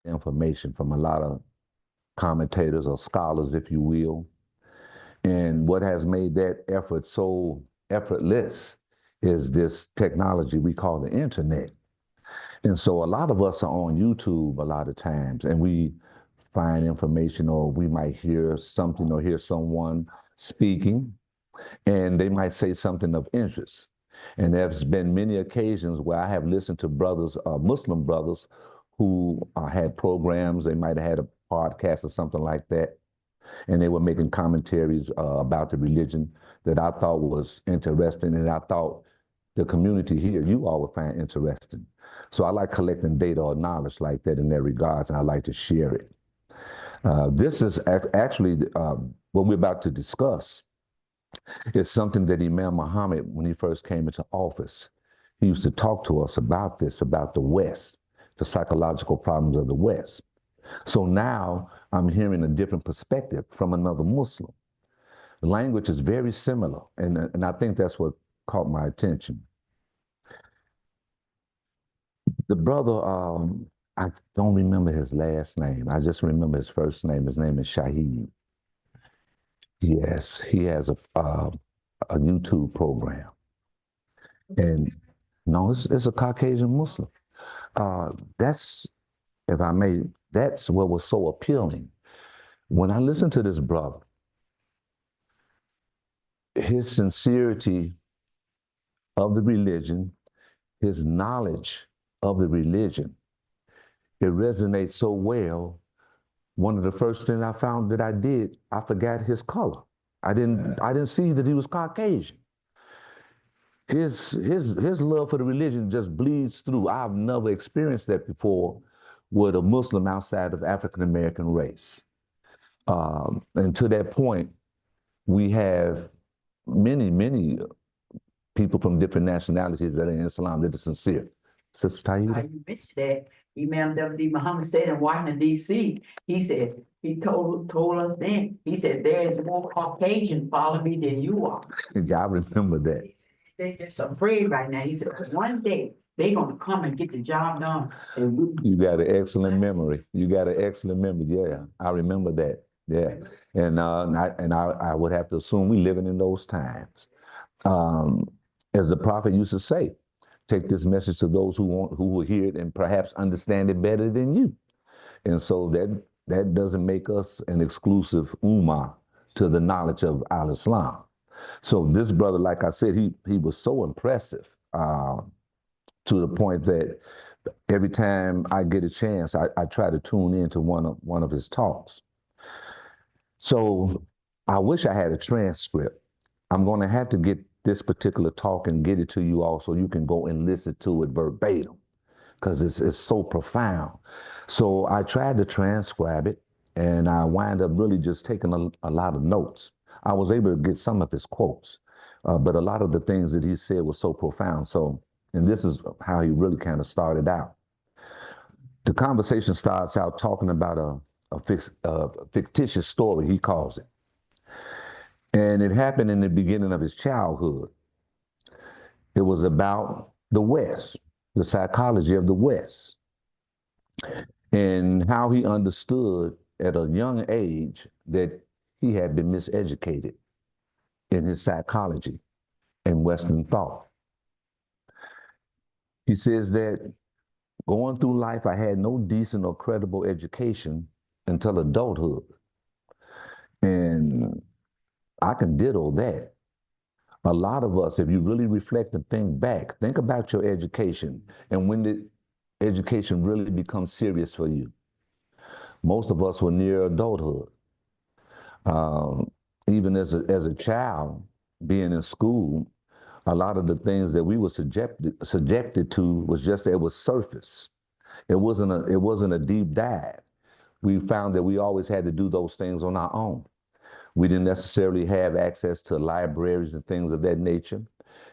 information from a lot of commentators or scholars, if you will. And what has made that effort so effortless is this technology we call the internet. And so a lot of us are on YouTube a lot of times, and we find information, or we might hear something or hear someone speaking, and they might say something of interest. And there's been many occasions where I have listened to brothers, Muslim brothers, who had programs. They might have had a podcast or something like that, and they were making commentaries about the religion that I thought was interesting, and I thought the community here, you all would find interesting. So I like collecting data or knowledge like that in that regards, and I like to share it. This is actually what we're about to discuss. It's something that Imam Muhammad, when he first came into office, he used to talk to us about this, about the West, the psychological problems of the West. So now I'm hearing a different perspective from another Muslim. The language is very similar, and I think that's what caught my attention. The brother, I don't remember his last name. I just remember his first name. His name is Shahid. Yes, he has a YouTube program. And no, it's a Caucasian Muslim. That's, if I may, that's what was so appealing. When I listened to this brother, his sincerity of the religion, his knowledge of the religion, it resonates so well. One of the first things I found that I did, I forgot his color. I didn't see that he was Caucasian. His love for the religion just bleeds through. I've never experienced that before with a Muslim outside of African American race. And to that point, we have many people from different nationalities that are in Islam that are sincere. Sister Taida? You mentioned that Imam W. Muhammad said in Washington, D.C., he said, he told us then, he said, there is more Caucasian following me than you are. Yeah, I remember that. They're just afraid right now. He said, one day they're going to come and get the job done. And you got an excellent memory. You got an excellent memory. Yeah, I remember that. Yeah, and I would have to assume we living in those times. As the prophet used to say, take this message to those who will hear it and perhaps understand it better than you. And so that doesn't make us an exclusive ummah to the knowledge of al-Islam. So this brother, like I said, he was so impressive to the point that every time I get a chance, I try to tune into one of his talks. So I wish I had a transcript. I'm going to have to get this particular talk and get it to you all so you can go and listen to it verbatim, because it's so profound. So I tried to transcribe it, and I wind up really just taking a lot of notes. I was able to get some of his quotes, but a lot of the things that he said was so profound. So, and this is how he really kind of started out. The conversation starts out talking about a fictitious story, he calls it. And it happened in the beginning of his childhood. It was about the West, the psychology of the West, and how he understood at a young age that he had been miseducated in his psychology and Western thought. He says that going through life, I had no decent or credible education until adulthood. And I can ditto that. A lot of us, if you really reflect and think back, think about your education and when did education really become serious for you. Most of us were near adulthood. Even as a child, being in school, a lot of the things that we were subjected to was just, it was surface. It wasn't a deep dive. We found that we always had to do those things on our own. We didn't necessarily have access to libraries and things of that nature.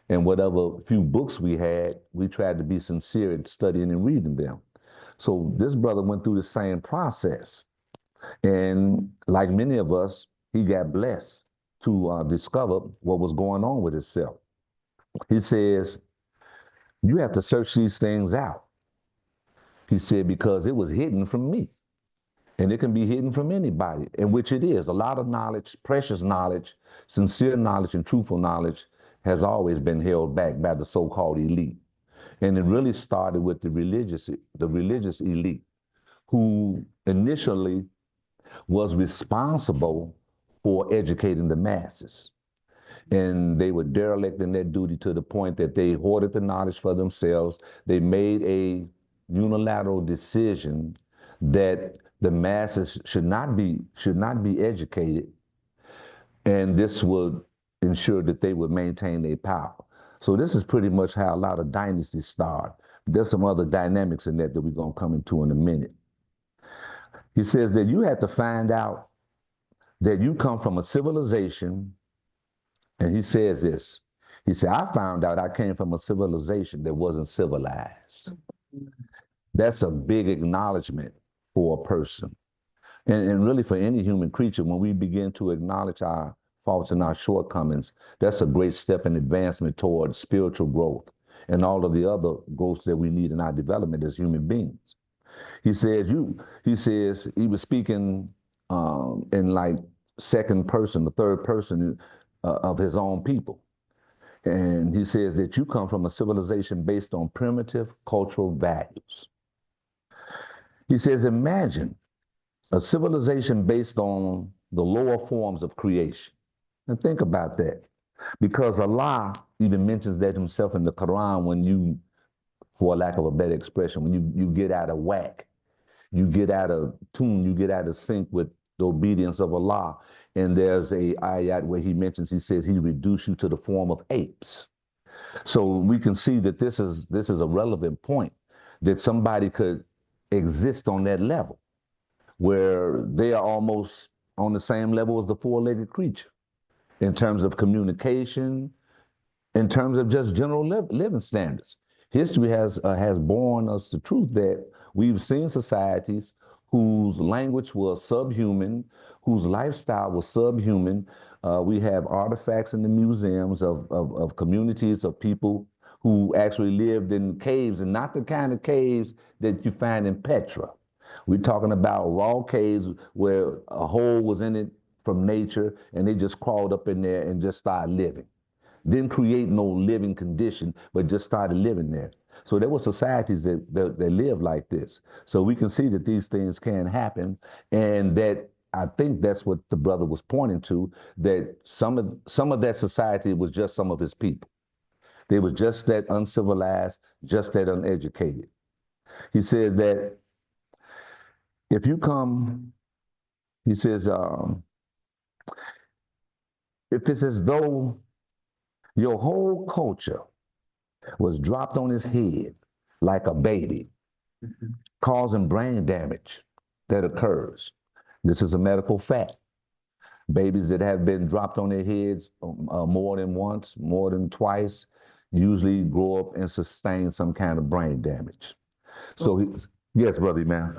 And whatever few books we had, we tried to be sincere in studying and reading them. So this brother went through the same process. And like many of us, he got blessed to discover what was going on with himself. He says, you have to search these things out. He said, because it was hidden from me. And it can be hidden from anybody, and which it is. A lot of knowledge, precious knowledge, sincere knowledge, and truthful knowledge has always been held back by the so-called elite. And it really started with the religious elite, who initially was responsible for educating the masses. And they were derelict in their duty to the point that they hoarded the knowledge for themselves. They made a unilateral decision that the masses should not be educated, and this would ensure that they would maintain their power. So this is pretty much how a lot of dynasties start. There's some other dynamics in that we're going to come into in a minute. He says that you have to find out that you come from a civilization, and he says this. He said, I found out I came from a civilization that wasn't civilized. That's a big acknowledgement for a person. And really for any human creature, when we begin to acknowledge our faults and our shortcomings, that's a great step in advancement towards spiritual growth and all of the other growths that we need in our development as human beings. He says he was speaking in like second person, the third person of his own people. And he says that you come from a civilization based on primitive cultural values. He says, imagine a civilization based on the lower forms of creation. And think about that. Because Allah even mentions that himself in the Quran when you, for lack of a better expression, when you get out of whack, you get out of tune, you get out of sync with the obedience of Allah. And there's a ayat where he mentions, he says, he reduced you to the form of apes. So we can see that this is a relevant point, that somebody could exist on that level, where they are almost on the same level as the four-legged creature in terms of communication, in terms of just general living standards. History has borne us the truth that we've seen societies whose language was subhuman, whose lifestyle was subhuman. We have artifacts in the museums of communities of people who actually lived in caves, and not the kind of caves that you find in Petra. We're talking about raw caves where a hole was in it from nature, and they just crawled up in there and just started living. Didn't create no living condition, but just started living there. So there were societies that lived like this. So we can see that these things can happen, and that I think that's what the brother was pointing to, that some of that society was just some of his people. They was just that uncivilized, just that uneducated. He says that if you come, he says, if it's as though your whole culture was dropped on his head like a baby, causing brain damage that occurs. This is a medical fact. Babies that have been dropped on their heads more than once, more than twice, usually grow up and sustain some kind of brain damage. So, yes, brother, man.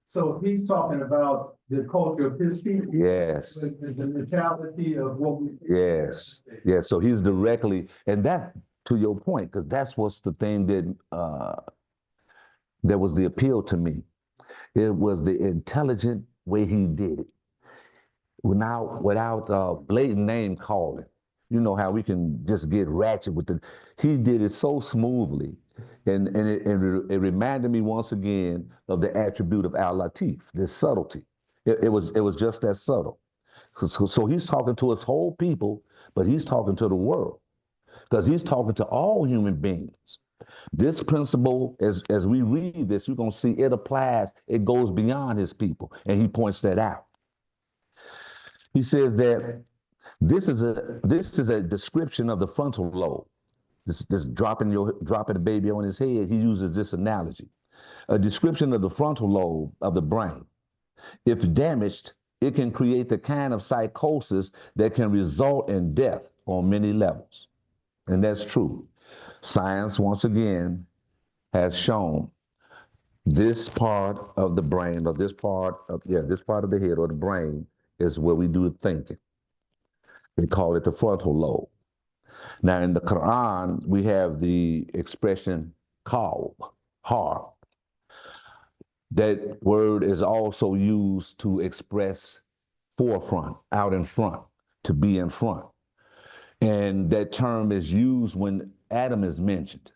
So he's talking about the culture of his people. Yes. The mentality of what we. Yes. Yes. So he's directly, and that, to your point, because that's what's the thing that was the appeal to me. It was the intelligent way he did it, without blatant name calling. You know how we can just get ratchet with it. He did it so smoothly, and it reminded me once again of the attribute of Al-Latif, this subtlety. It was just that subtle. So he's talking to his whole people, but he's talking to the world, because he's talking to all human beings. This principle, as we read this, you're going to see it applies, it goes beyond his people, and he points that out. He says that this is a description of the frontal lobe. This dropping the baby on his head, he uses this analogy. A description of the frontal lobe of the brain. If damaged, it can create the kind of psychosis that can result in death on many levels. And that's true. Science, once again, has shown this part of the brain, or this part of the head or the brain, is where we do the thinking. They call it the frontal lobe. Now, in the Quran, we have the expression qalb, heart. That word is also used to express forefront, out in front, to be in front. And that term is used when Adam is mentioned,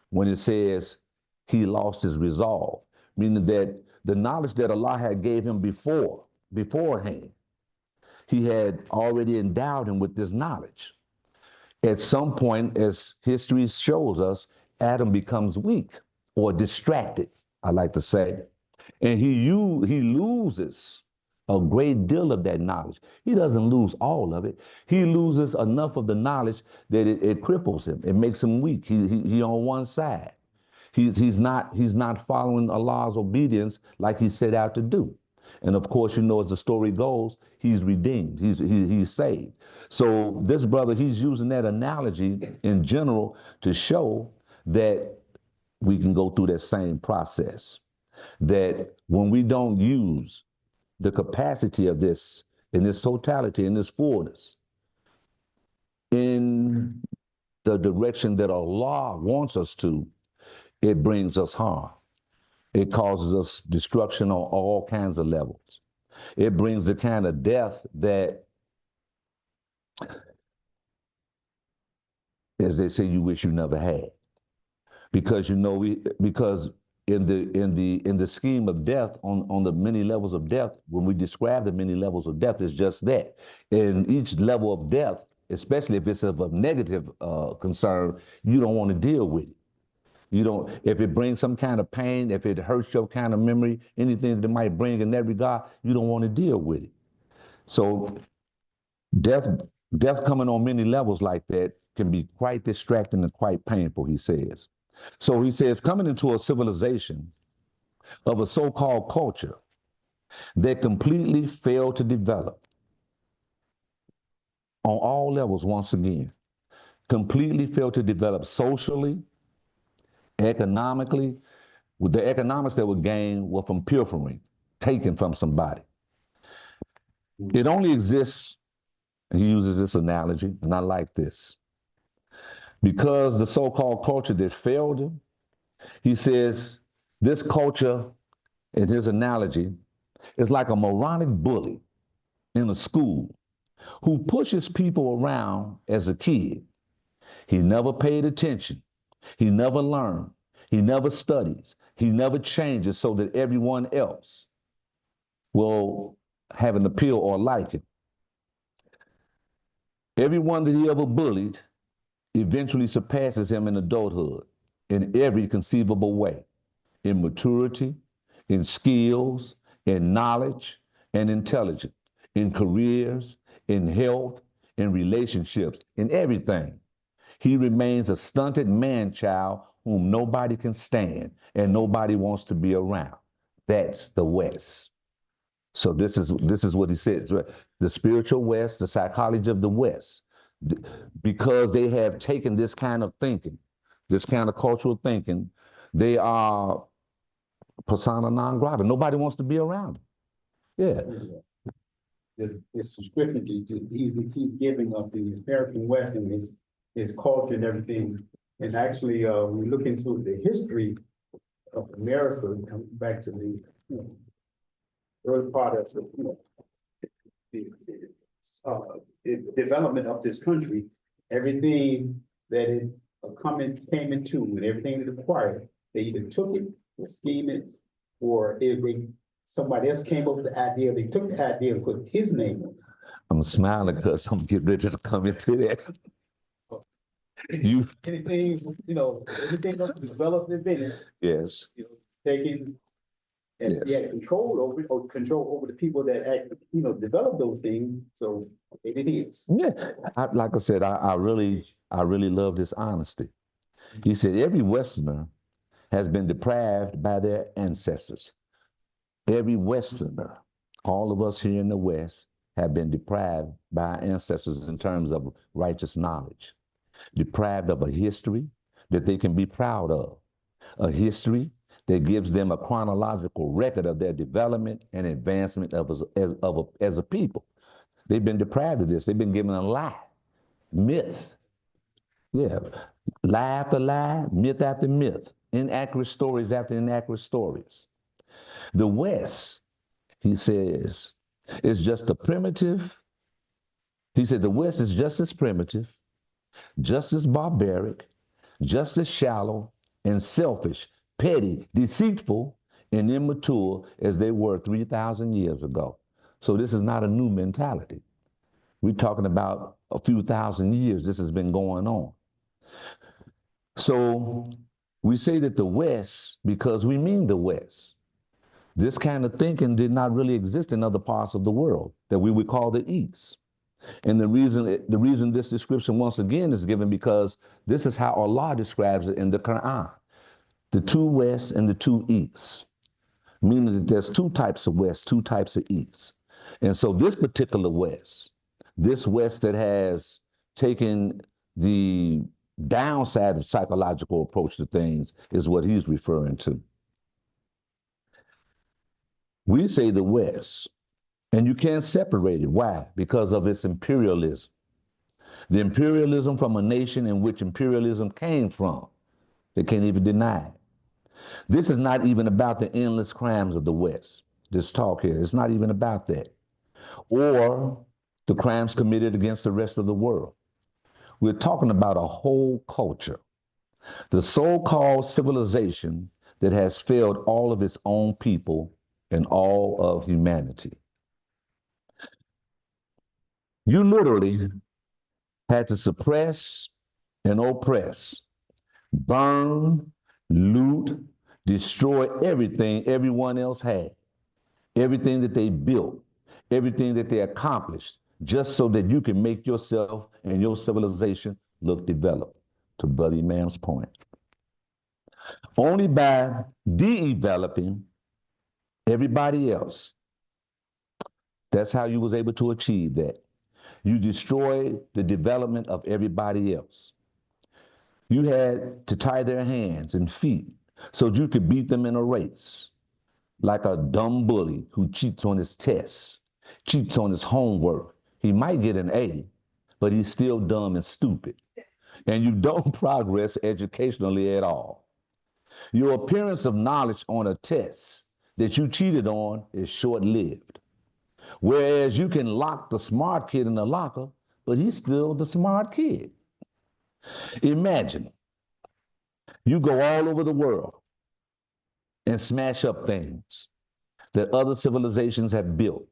when it says he lost his resolve, meaning that the knowledge that Allah had gave him beforehand, he had already endowed him with this knowledge. At some point, as history shows us, Adam becomes weak or distracted, I like to say. And he loses a great deal of that knowledge. He doesn't lose all of it. He loses enough of the knowledge that it cripples him. It makes him weak. He on one side. He's not following Allah's obedience like he set out to do. And of course, you know, as the story goes, he's redeemed. He's saved. So this brother, he's using that analogy in general to show that we can go through that same process. That when we don't use the capacity of this in this totality, in this fullness, in the direction that Allah wants us to, it brings us harm. It causes us destruction on all kinds of levels. It brings the kind of death that, as they say, you wish you never had. Because you know, because in the scheme of death, on the many levels of death, when we describe the many levels of death, it's just that. In each level of death, especially if it's of a negative concern, you don't want to deal with it. You don't, if it brings some kind of pain, if it hurts your kind of memory, anything that it might bring in that regard, you don't want to deal with it. So death coming on many levels like that can be quite distracting and quite painful, he says. So he says, coming into a civilization of a so-called culture that completely failed to develop on all levels, once again, completely failed to develop socially, economically. The economics that were gained were from pilfering, taken from somebody. It only exists, and he uses this analogy, and I like this, because the so-called culture that failed him, he says, this culture, in his analogy, is like a moronic bully in a school who pushes people around as a kid. He never paid attention. He never learned. He never studies. He never changes so that everyone else will have an appeal or like him. Everyone that he ever bullied eventually surpasses him in adulthood in every conceivable way, in maturity, in skills, in knowledge, and intelligence, in careers, in health, in relationships, in everything. He remains a stunted man-child whom nobody can stand and nobody wants to be around. That's the West. So this is what he says, right? The spiritual West, the psychology of the West, because they have taken this kind of thinking, this kind of cultural thinking, they are persona non grata. Nobody wants to be around them. Yeah. It's descriptive. He's giving up the American West and his culture and everything. And actually, when we look into the history of America, come back to the early part of the development of this country, everything that it came into and everything it acquired, they either took it or schemed it, or if somebody else came up with the idea, they took the idea and put his name on it. I'm smiling because I'm getting ready to come into that. Anything, everything else developed and invented, Yes. taking and he Yes. had control over it, or control over the people that develop those things. So it is. Yeah. Like I said, I really love this honesty. He said every Westerner has been deprived by their ancestors. Every Westerner, all of us here in the West, have been deprived by our ancestors in terms of righteous knowledge, deprived of a history that they can be proud of, a history that gives them a chronological record of their development and advancement as a people. They've been deprived of this. They've been given a lie, myth. Yeah, lie after lie, myth after myth, inaccurate stories after inaccurate stories. The West, he says, is just a primitive. He said the West is just as primitive, just as barbaric, just as shallow and selfish, petty, deceitful, and immature as they were 3,000 years ago. So this is not a new mentality. We're talking about a few thousand years this has been going on. So we say that the West because we mean the West. This kind of thinking did not really exist in other parts of the world that we would call the East. And the reason this description once again is given because this is how Allah describes it in the Quran. The two Wests and the two Easts, meaning that there's two types of West, two types of East. And so this particular West, this West that has taken the downside of psychological approach to things is what he's referring to. We say the West, and you can't separate it. Why? Because of its imperialism. The imperialism from a nation in which imperialism came from. They can't even deny it. This is not even about the endless crimes of the West. This talk here, it's not even about that. Or the crimes committed against the rest of the world. We're talking about a whole culture, the so-called civilization that has failed all of its own people and all of humanity. You literally had to suppress and oppress, burn, loot, destroy everything everyone else had, everything that they built, everything that they accomplished, just so that you can make yourself and your civilization look developed, to Brother Imam's point. Only by de-developing everybody else, that's how you was able to achieve that. You destroyed the development of everybody else. You had to tie their hands and feet so you could beat them in a race, like a dumb bully who cheats on his tests, cheats on his homework. He might get an A, but he's still dumb and stupid. And you don't progress educationally at all. Your appearance of knowledge on a test that you cheated on is short-lived. Whereas you can lock the smart kid in the locker, but he's still the smart kid. Imagine you go all over the world and smash up things that other civilizations have built.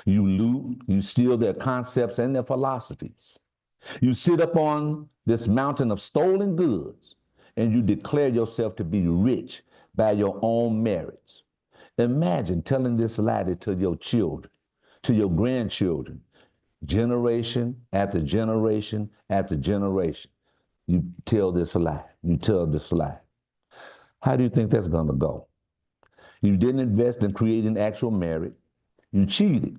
You loot, you steal their concepts and their philosophies. You sit up on this mountain of stolen goods and you declare yourself to be rich by your own merits. Imagine telling this lie to your children, to your grandchildren, generation after generation after generation. You tell this lie, you tell this lie. How do you think that's gonna go? You didn't invest in creating actual merit. You cheated,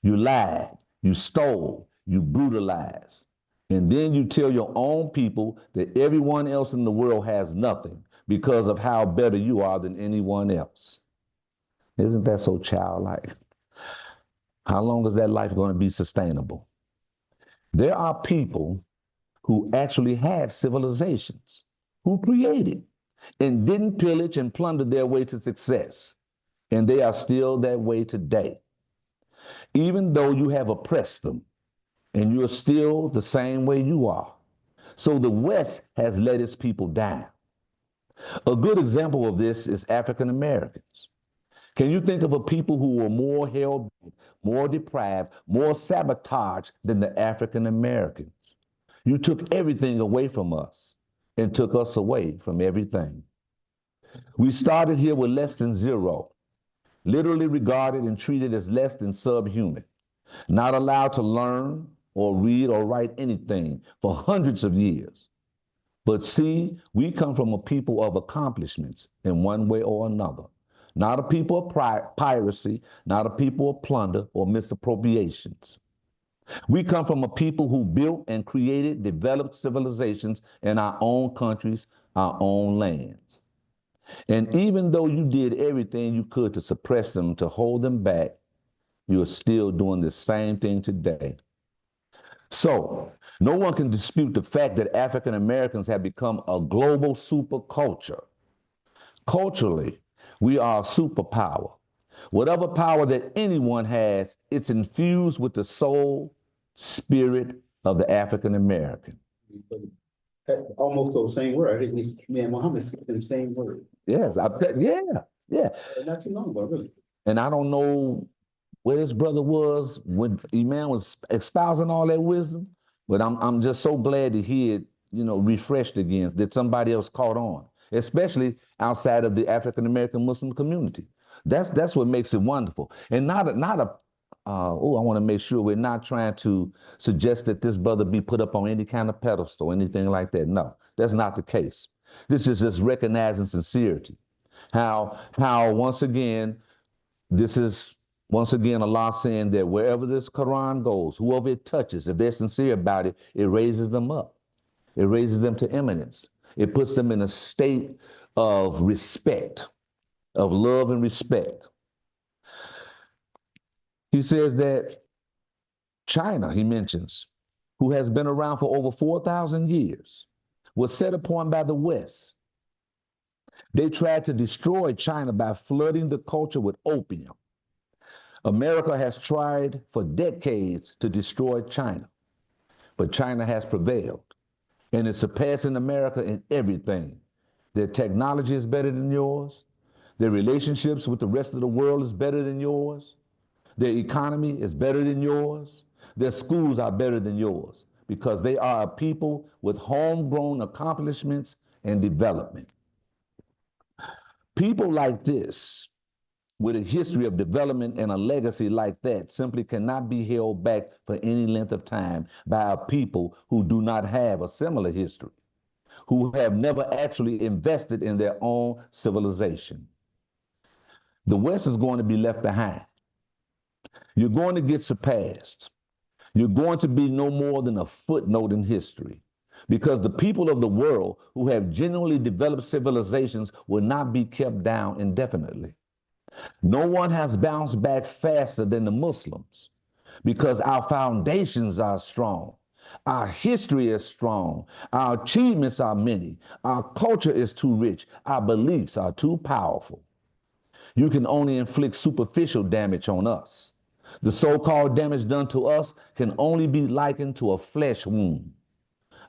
you lied, you stole, you brutalized. And then you tell your own people that everyone else in the world has nothing because of how better you are than anyone else. Isn't that so childlike? How long is that life going to be sustainable? There are people who actually have civilizations, who created and didn't pillage and plunder their way to success. And they are still that way today. Even though you have oppressed them, and you're still the same way you are. So the West has let its people down. A good example of this is African Americans. Can you think of a people who were more held back, more deprived, more sabotaged than the African Americans? You took everything away from us and took us away from everything. We started here with less than zero, literally regarded and treated as less than subhuman, not allowed to learn or read or write anything for hundreds of years. But see, we come from a people of accomplishments in one way or another. Not a people of piracy, not a people of plunder or misappropriations. We come from a people who built and created, developed civilizations in our own countries, our own lands. And even though you did everything you could to suppress them, to hold them back, you're still doing the same thing today. So, no one can dispute the fact that African Americans have become a global superculture. Culturally, We are a superpower. Whatever power that anyone has, it's infused with the soul, spirit of the African American. Almost those same words. I think me and Muhammad speak them same words. Yes, yeah. Not too long ago, really. And I don't know where his brother was when Imam was espousing all that wisdom, but I'm just so glad to hear it, refreshed again, that somebody else caught on, especially outside of the African American Muslim community. That's what makes it wonderful. And not a I want to make sure we're not trying to suggest that this brother be put up on any kind of pedestal, anything like that. No, that's not the case. This is just recognizing sincerity. How once again, this is once again Allah saying that wherever this Quran goes, whoever it touches, if they're sincere about it, it raises them up. It raises them to eminence. It puts them in a state of respect, of love and respect. He says that China, he mentions, who has been around for over 4,000 years, was set upon by the West. They tried to destroy China by flooding the culture with opium. America has tried for decades to destroy China, but China has prevailed, and it's surpassing America in everything. Their technology is better than yours. Their relationships with the rest of the world is better than yours. Their economy is better than yours. Their schools are better than yours because they are a people with homegrown accomplishments and development. People like this, with a history of development and a legacy like that, simply cannot be held back for any length of time by a people who do not have a similar history, who have never actually invested in their own civilization. The West is going to be left behind. You're going to get surpassed. You're going to be no more than a footnote in history, because the people of the world who have genuinely developed civilizations will not be kept down indefinitely. No one has bounced back faster than the Muslims because our foundations are strong. Our history is strong. Our achievements are many. Our culture is too rich. Our beliefs are too powerful. You can only inflict superficial damage on us. The so-called damage done to us can only be likened to a flesh wound.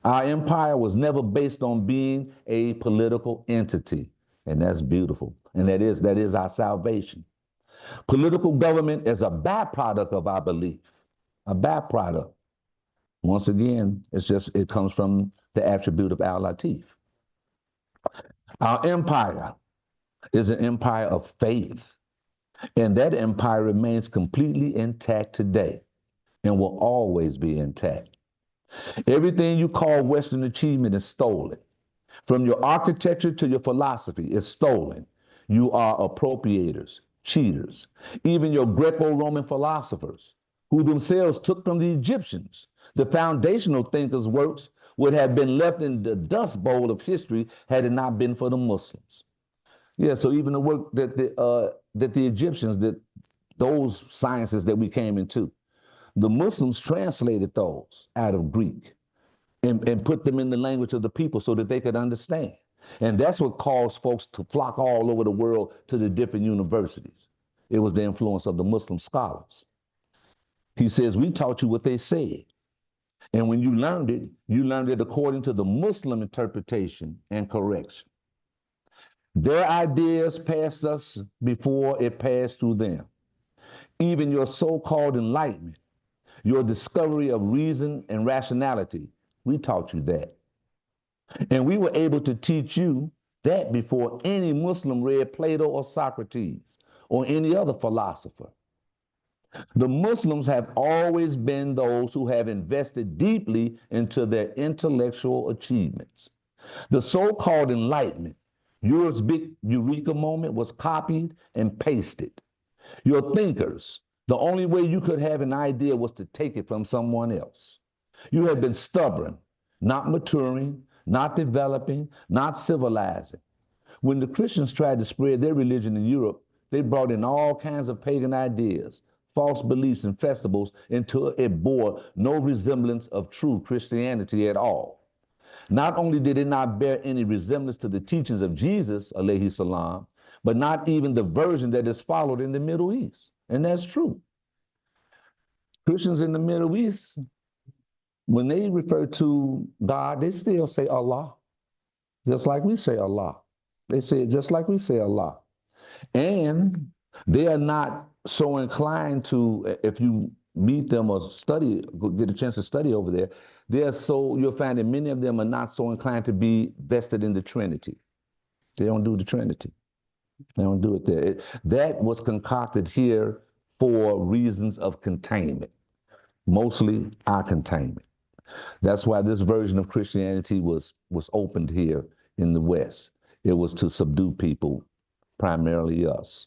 Our empire was never based on being a political entity, and that's beautiful. And that is our salvation. Political government is a byproduct of our belief, a byproduct. Once again, it comes from the attribute of Al-Latif. Our empire is an empire of faith, and that empire remains completely intact today and will always be intact. Everything you call Western achievement is stolen. From your architecture to your philosophy is stolen. You are appropriators, cheaters. Even your Greco-Roman philosophers, who themselves took from the Egyptians, the foundational thinkers' works would have been left in the dust bowl of history had it not been for the Muslims. Yeah, so even the work that the Egyptians, those sciences that we came into, the Muslims translated those out of Greek and put them in the language of the people so that they could understand. And that's what caused folks to flock all over the world to the different universities. It was the influence of the Muslim scholars. He says, we taught you what they said. And when you learned it according to the Muslim interpretation and correction. Their ideas passed us before it passed through them. Even your so-called enlightenment, your discovery of reason and rationality, we taught you that. And we were able to teach you that before any Muslim read Plato or Socrates or any other philosopher. The Muslims have always been those who have invested deeply into their intellectual achievements. The so-called enlightenment, Europe's big eureka moment, was copied and pasted. Your thinkers, the only way you could have an idea was to take it from someone else. You have been stubborn, not maturing, not developing, not civilizing. When the Christians tried to spread their religion in Europe, they brought in all kinds of pagan ideas, false beliefs and festivals until it bore no resemblance of true Christianity at all. Not only did it not bear any resemblance to the teachings of Jesus, alayhi salam, but not even the version that is followed in the Middle East. And that's true. Christians in the Middle East, when they refer to God, they still say Allah, just like we say Allah. They say it just like we say Allah. And they are not so inclined to, if you meet them or study, get a chance to study over there, you'll find that many of them are not so inclined to be vested in the Trinity. They don't do the Trinity. They don't do it there. That was concocted here for reasons of containment, mostly our containment. That's why this version of Christianity was opened here in the West. It was to subdue people, primarily us.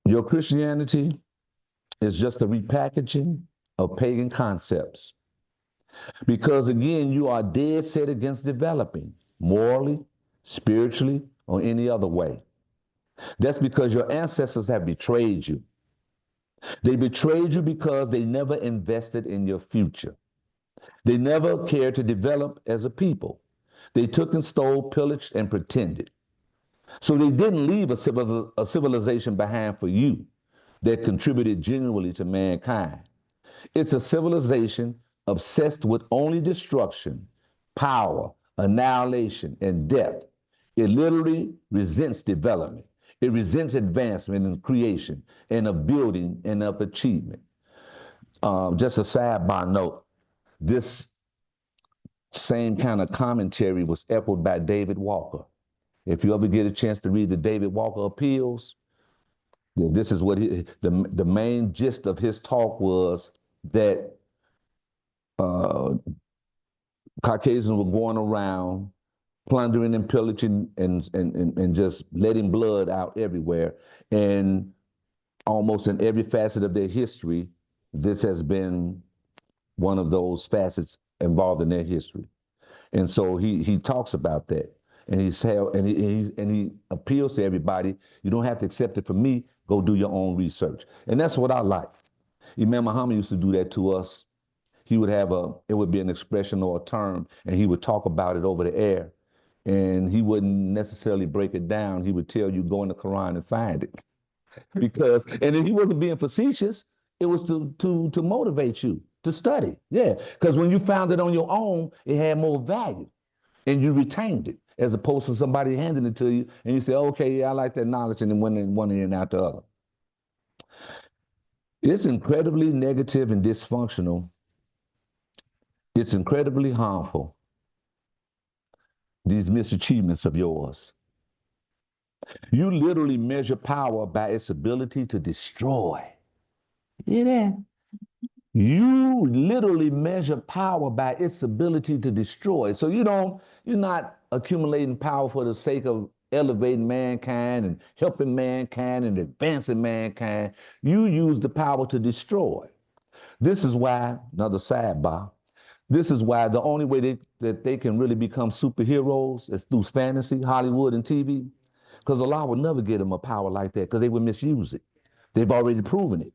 Your Christianity is just a repackaging of pagan concepts. Because again, you are dead set against developing morally, spiritually, or any other way. That's because your ancestors have betrayed you. They betrayed you because they never invested in your future. They never cared to develop as a people. They took and stole, pillaged, and pretended. So they didn't leave a civilization behind for you that contributed genuinely to mankind. It's a civilization obsessed with only destruction, power, annihilation, and death. It literally resents development. It resents advancement and creation and of building and of achievement. Just a sidebar note, this same kind of commentary was echoed by David Walker. If you ever get a chance to read the David Walker Appeals, this is what the main gist of his talk was that Caucasians were going around plundering and pillaging and just letting blood out everywhere. And almost in every facet of their history, this has been one of those facets involved in their history. And so he talks about that. And he appeals to everybody. You don't have to accept it from me. Go do your own research. And that's what I like. Imam Muhammad used to do that to us. He would it would be an expression or a term, and he would talk about it over the air. And he wouldn't necessarily break it down. He would tell you, go in the Quran and find it. And he wasn't being facetious. It was to motivate you to study. Yeah, because when you found it on your own, it had more value, and you retained it, as opposed to somebody handing it to you, and you say, okay, yeah, I like that knowledge, and then one ear and out the other. It's incredibly negative and dysfunctional. It's incredibly harmful, these misachievements of yours. You literally measure power by its ability to destroy. You know? You literally measure power by its ability to destroy. So you're not accumulating power for the sake of elevating mankind and helping mankind and advancing mankind. You use the power to destroy. This is why, another sidebar, this is why the only way that they can really become superheroes is through fantasy, Hollywood, and TV. Because Allah would never give them a power like that because they would misuse it. They've already proven it.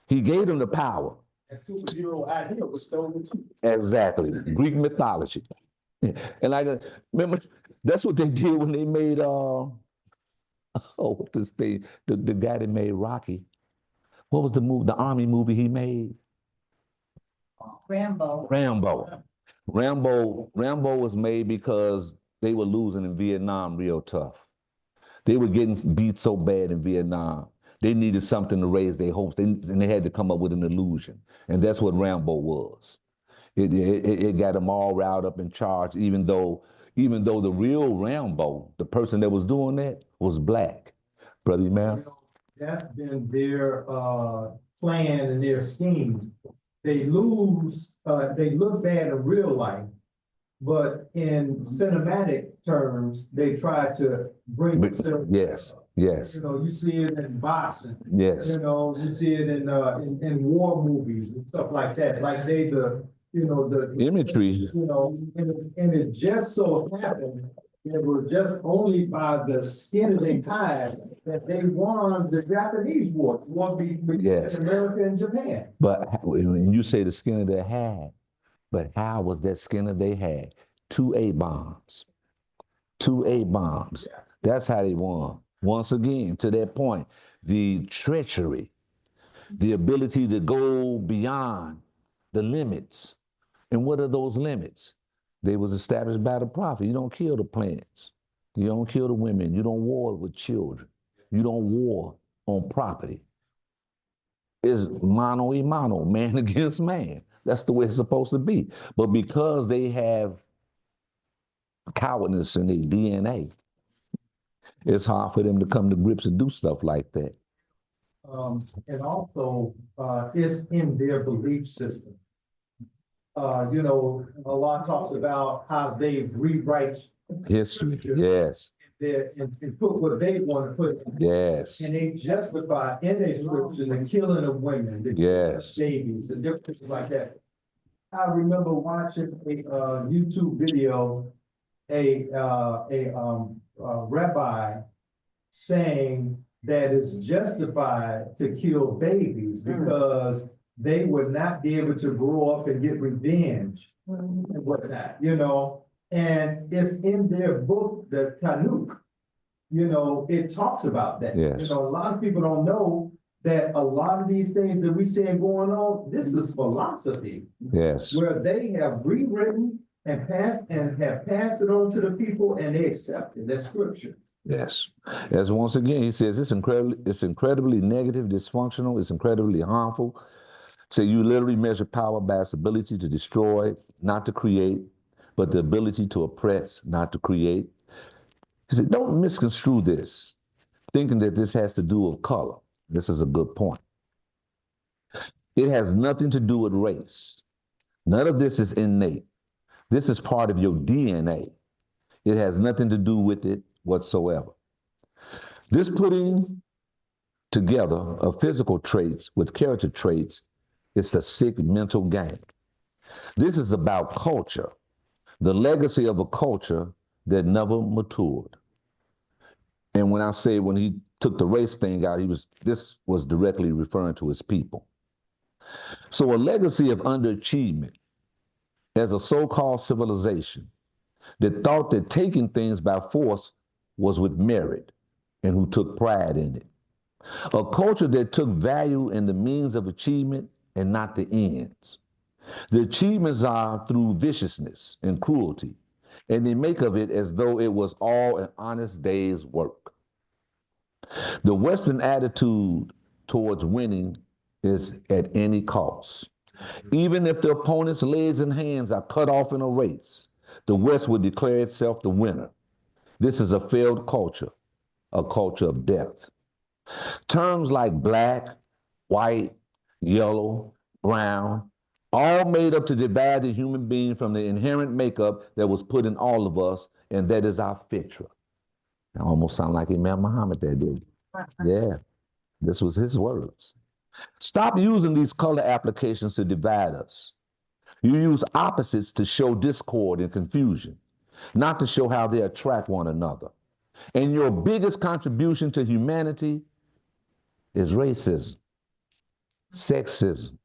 He gave them the power. That superhero idea was stolen too. Exactly. Greek mythology. And I remember that's what they did when they made what's this thing? The guy that made Rocky. What was the army movie he made? Rambo. Rambo was made because they were losing in Vietnam real tough. They were getting beat so bad in Vietnam. They needed something to raise their hopes, and they had to come up with an illusion. And that's what Rambo was. It got them all riled up and charged, even though the real Rambo, the person that was doing that, was black. Brother Imam? That's been their plan and their scheme. They look bad in real life, but in cinematic terms, they try to bring themselves. Yes. You see it in boxing. Yes. You see it in war movies and stuff like that. Like the imagery. And it just so happened it was just only by the skin of their hide that they won the Japanese war between America and Japan. But when you say the skin of their hide, but how was that skin of their hide? 2 A bombs. 2 A-bombs. That's how they won. Once again, to that point, the treachery, the ability to go beyond the limits. And what are those limits? They was established by the prophet. You don't kill the plants. You don't kill the women. You don't war with children. You don't war on property. It's mano y mano, man against man. That's the way it's supposed to be. But because they have cowardness in their DNA, it's hard for them to come to grips and do stuff like that. And also, it's in their belief system. You know, Allah talks about how they rewrite History, yes, there and put what they want to put. yes, And they justify in their scripture the killing of women, the killing of yes, babies, and different things like that. I remember watching a YouTube video, a rabbi saying that it's justified to kill babies because they would not be able to grow up and get revenge and whatnot, you know? And it's in their book, the Tanukh, you know, it talks about that. yes. You know, a lot of people don't know that a lot of these things that we see going on, this is philosophy. Yes. Where they have rewritten and have passed it on to the people and they accept it. That's scripture. Yes. As once again, he says it's incredibly negative, dysfunctional, it's incredibly harmful. So you literally measure power by its ability to destroy, not to create, but the ability to oppress, not to create. He said, don't misconstrue this, thinking that this has to do with color. This is a good point. It has nothing to do with race. None of this is innate. This is part of your DNA. It has nothing to do with it whatsoever. This putting together of physical traits with character traits is a sick mental game. This is about culture, the legacy of a culture that never matured. And when I say when he took the race thing out, this was directly referring to his people. So a legacy of underachievement as a so-called civilization that thought that taking things by force was with merit and who took pride in it. A culture that took value in the means of achievement and not the ends. The achievements are through viciousness and cruelty, and they make of it as though it was all an honest day's work. The Western attitude towards winning is at any cost. Even if the opponent's legs and hands are cut off in a race, the West would declare itself the winner. This is a failed culture, a culture of death. Terms like black, white, yellow, brown, all made up to divide the human being from the inherent makeup that was put in all of us, and that is our fitra. That almost sound like Imam Muhammad there, did. Yeah, this was his words. Stop using these color applications to divide us. You use opposites to show discord and confusion, not to show how they attract one another. And your biggest contribution to humanity is racism, sexism,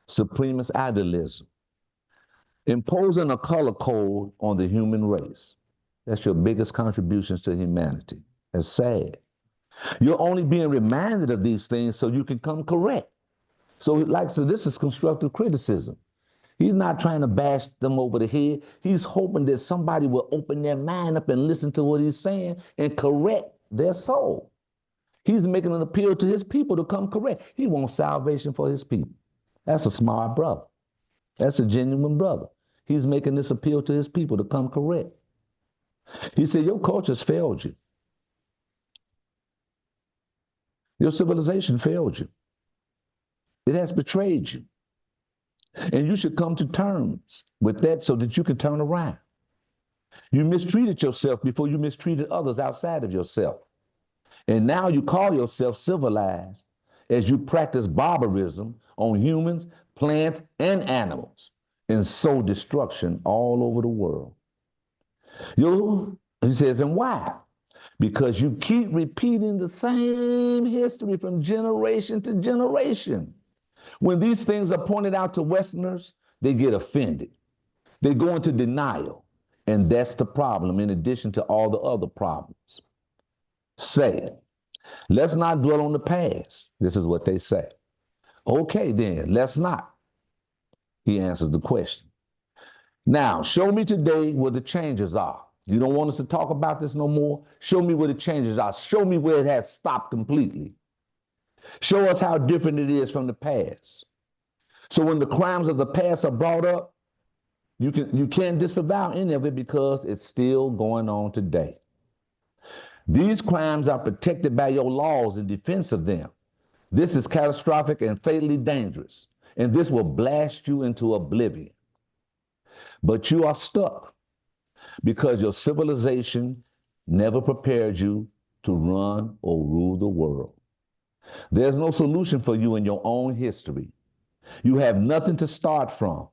supremacist idealism, imposing a color code on the human race. That's your biggest contributions to humanity. That's sad. You're only being reminded of these things so you can come correct. So this is constructive criticism. He's not trying to bash them over the head. He's hoping that somebody will open their mind up and listen to what he's saying and correct their soul. He's making an appeal to his people to come correct. He wants salvation for his people. That's a smart brother. That's a genuine brother. He's making this appeal to his people to come correct. He said, your culture's failed you. Your civilization failed you. It has betrayed you. And you should come to terms with that so that you can turn around. You mistreated yourself before you mistreated others outside of yourself. And now you call yourself civilized as you practice barbarism on humans, plants, and animals and sow destruction all over the world. He says, and why? Because you keep repeating the same history from generation to generation. When these things are pointed out to Westerners, they get offended. They go into denial And that's the problem, in addition to all the other problems. Say, let's not dwell on the past. This is what they say. Okay, then, let's not. He answers the question. Now, show me today where the changes are. You don't want us to talk about this no more? Show me where the changes are. Show me where it has stopped completely. Show us how different it is from the past. So when the crimes of the past are brought up, you can't disavow any of it because it's still going on today. These crimes are protected by your laws in defense of them. This is catastrophic and fatally dangerous, and this will blast you into oblivion. But you are stuck because your civilization never prepared you to run or rule the world. There's no solution for you in your own history. You have nothing to start from.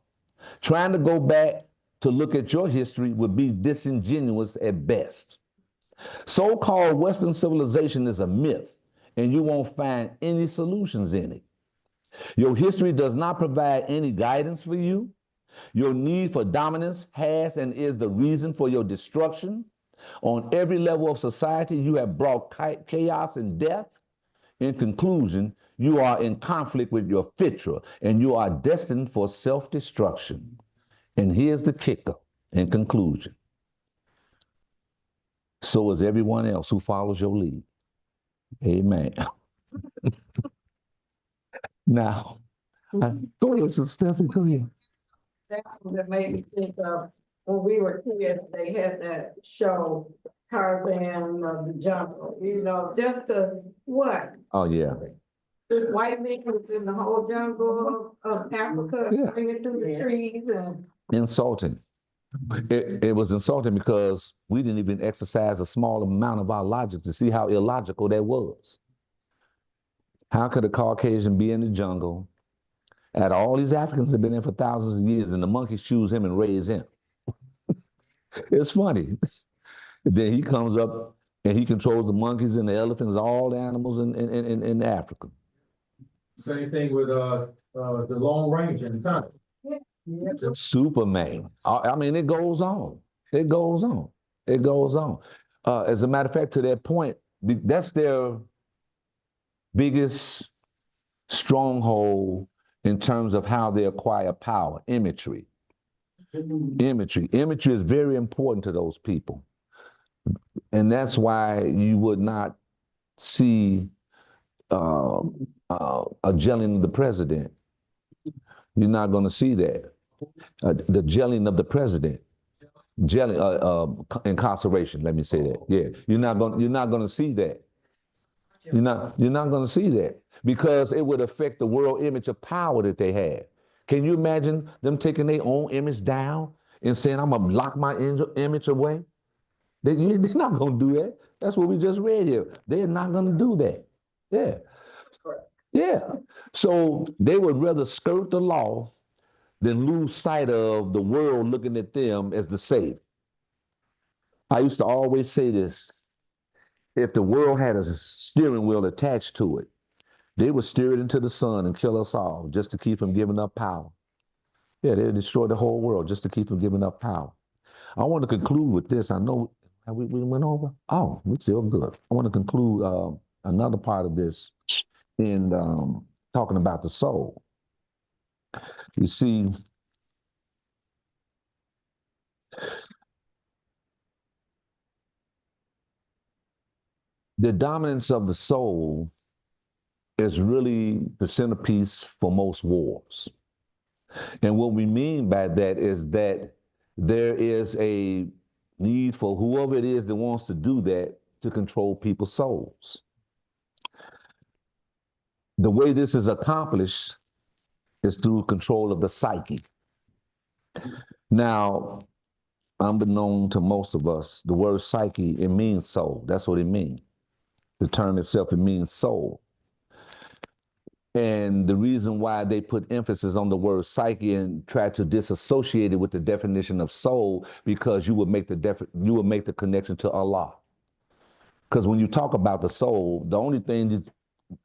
Trying to go back to look at your history would be disingenuous at best. So-called Western civilization is a myth, and you won't find any solutions in it. Your history does not provide any guidance for you. Your need for dominance has and is the reason for your destruction. On every level of society, you have brought chaos and death. In conclusion, you are in conflict with your fitra, and you are destined for self-destruction. And here's the kicker in conclusion. So is everyone else who follows your lead. Amen. Now, go ahead, Sister Stephanie, go ahead. That made me think of when we were kids, they had that show Tarzan of the Jungle, just to what? Oh, yeah. This white man was in the whole jungle of Africa, Yeah. bringing through the trees and. Insulting. It was insulting because we didn't even exercise a small amount of our logic to see how illogical that was. How could a Caucasian be in the jungle? And all these Africans have been in for thousands of years, and the monkeys choose him and raise him. It's funny. Then he comes up and he controls the monkeys and the elephants, all the animals in Africa. Same thing with the Lone Ranger in China. Superman. I mean, it goes on. It goes on. It goes on. As a matter of fact, to that point, that's their biggest stronghold in terms of how they acquire power, imagery. Imagery is very important to those people. And that's why you would not see a gelling of the president. You're not going to see that. The gelling of the president. Incarceration, let me say that. Yeah, you're not going to see that. You're not going to see that because it would affect the world image of power that they have. Can you imagine them taking their own image down and saying, I'm going to lock my image away? They're not going to do that. That's what we just read here. They're not going to do that. Yeah. Yeah. So they would rather skirt the law than lose sight of the world looking at them as the savior. I used to always say this. If the world had a steering wheel attached to it, they would steer it into the sun and kill us all just to keep from giving up power. Yeah, they would destroy the whole world just to keep from giving up power. I want to conclude with this. I know we went over. Oh, we're still good. I want to conclude another part of this in talking about the soul. You see, the dominance of the soul is really the centerpiece for most wars. And what we mean by that is that there is a need for whoever it is that wants to do that to control people's souls. The way this is accomplished is through control of the psyche. Now, unbeknown to most of us, the word psyche, it means soul. That's what it means. The term itself, it means soul. And the reason why they put emphasis on the word psyche and try to disassociate it with the definition of soul, because you would make the connection to Allah. Because when you talk about the soul, the only thing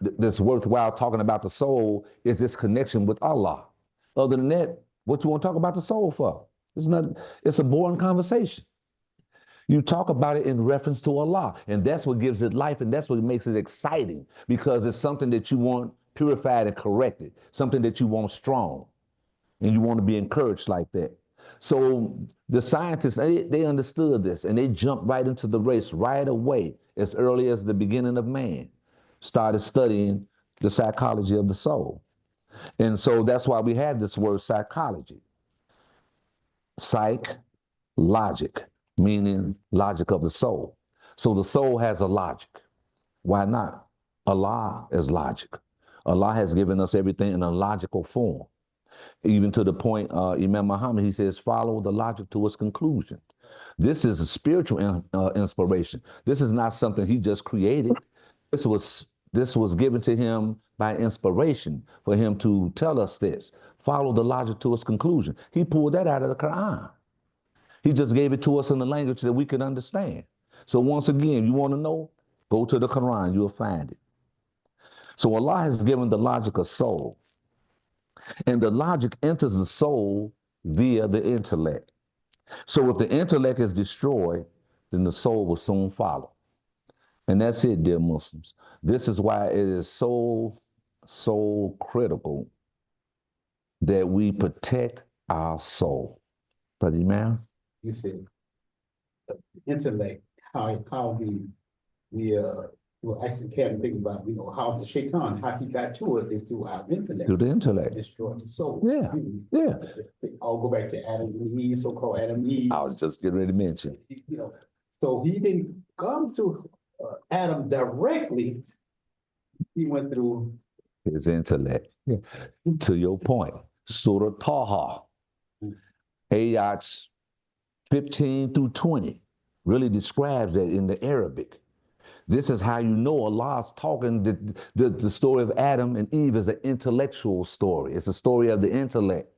that's worthwhile talking about the soul is this connection with Allah. Other than that, what you want to talk about the soul for? It's not, it's a boring conversation. You talk about it in reference to Allah, and that's what gives it life, and that's what makes it exciting, because it's something that you want purified and corrected, something that you want strong, and you want to be encouraged like that. So the scientists, they understood this, and they jumped right into the race right away, as early as the beginning of man, started studying the psychology of the soul. And so that's why we have this word psychology. Psych, logic, meaning logic of the soul. So the soul has a logic. Why not? Allah is logic. Allah has given us everything in a logical form. Even to the point, Imam Muhammad, he says, follow the logic to its conclusion. This is a spiritual inspiration. This is not something he just created. This was given to him by inspiration for him to tell us this. Follow the logic to its conclusion. He pulled that out of the Quran. He just gave it to us in the language that we could understand. So once again, you want to know, go to the Quran, you'll find it. So Allah has given the logic a soul, and the logic enters the soul via the intellect. So if the intellect is destroyed, then the soul will soon follow. And that's it, dear Muslims. This is why it is so critical that we protect our soul. Brother Imam? You said intellect, how well, actually can't think about, how the shaitan, how he got to it is through our intellect. Through the intellect. Destroy the soul. Yeah, yeah. I'll go back to Adam and Eve, so-called Adam and Eve. I was just getting ready to mention. So he didn't come to Adam directly. He went through His intellect. Yeah. To your point, Surah Taha, ayats 15 through 20, really describes that in the Arabic. This is how you know Allah's talking. The story of Adam and Eve is an intellectual story. It's a story of the intellect.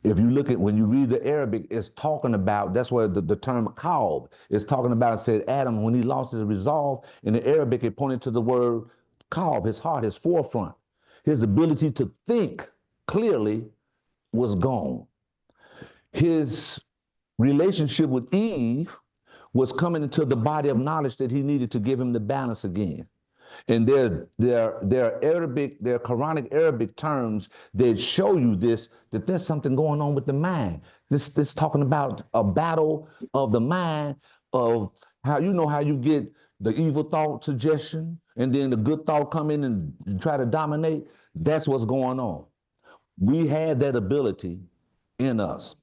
If you look at, when you read the Arabic, it's talking about, that's where the term qalb is talking about. It said Adam, when he lost his resolve, in the Arabic, it pointed to the word qalb, his heart, his forefront. His ability to think clearly was gone. His relationship with Eve was coming into the body of knowledge that he needed to give him the balance again. And their Quranic Arabic terms that show you this, that there's something going on with the mind. This talking about a battle of the mind, of how you get the evil thought suggestion and then the good thought come in and try to dominate. That's what's going on. We have that ability in us.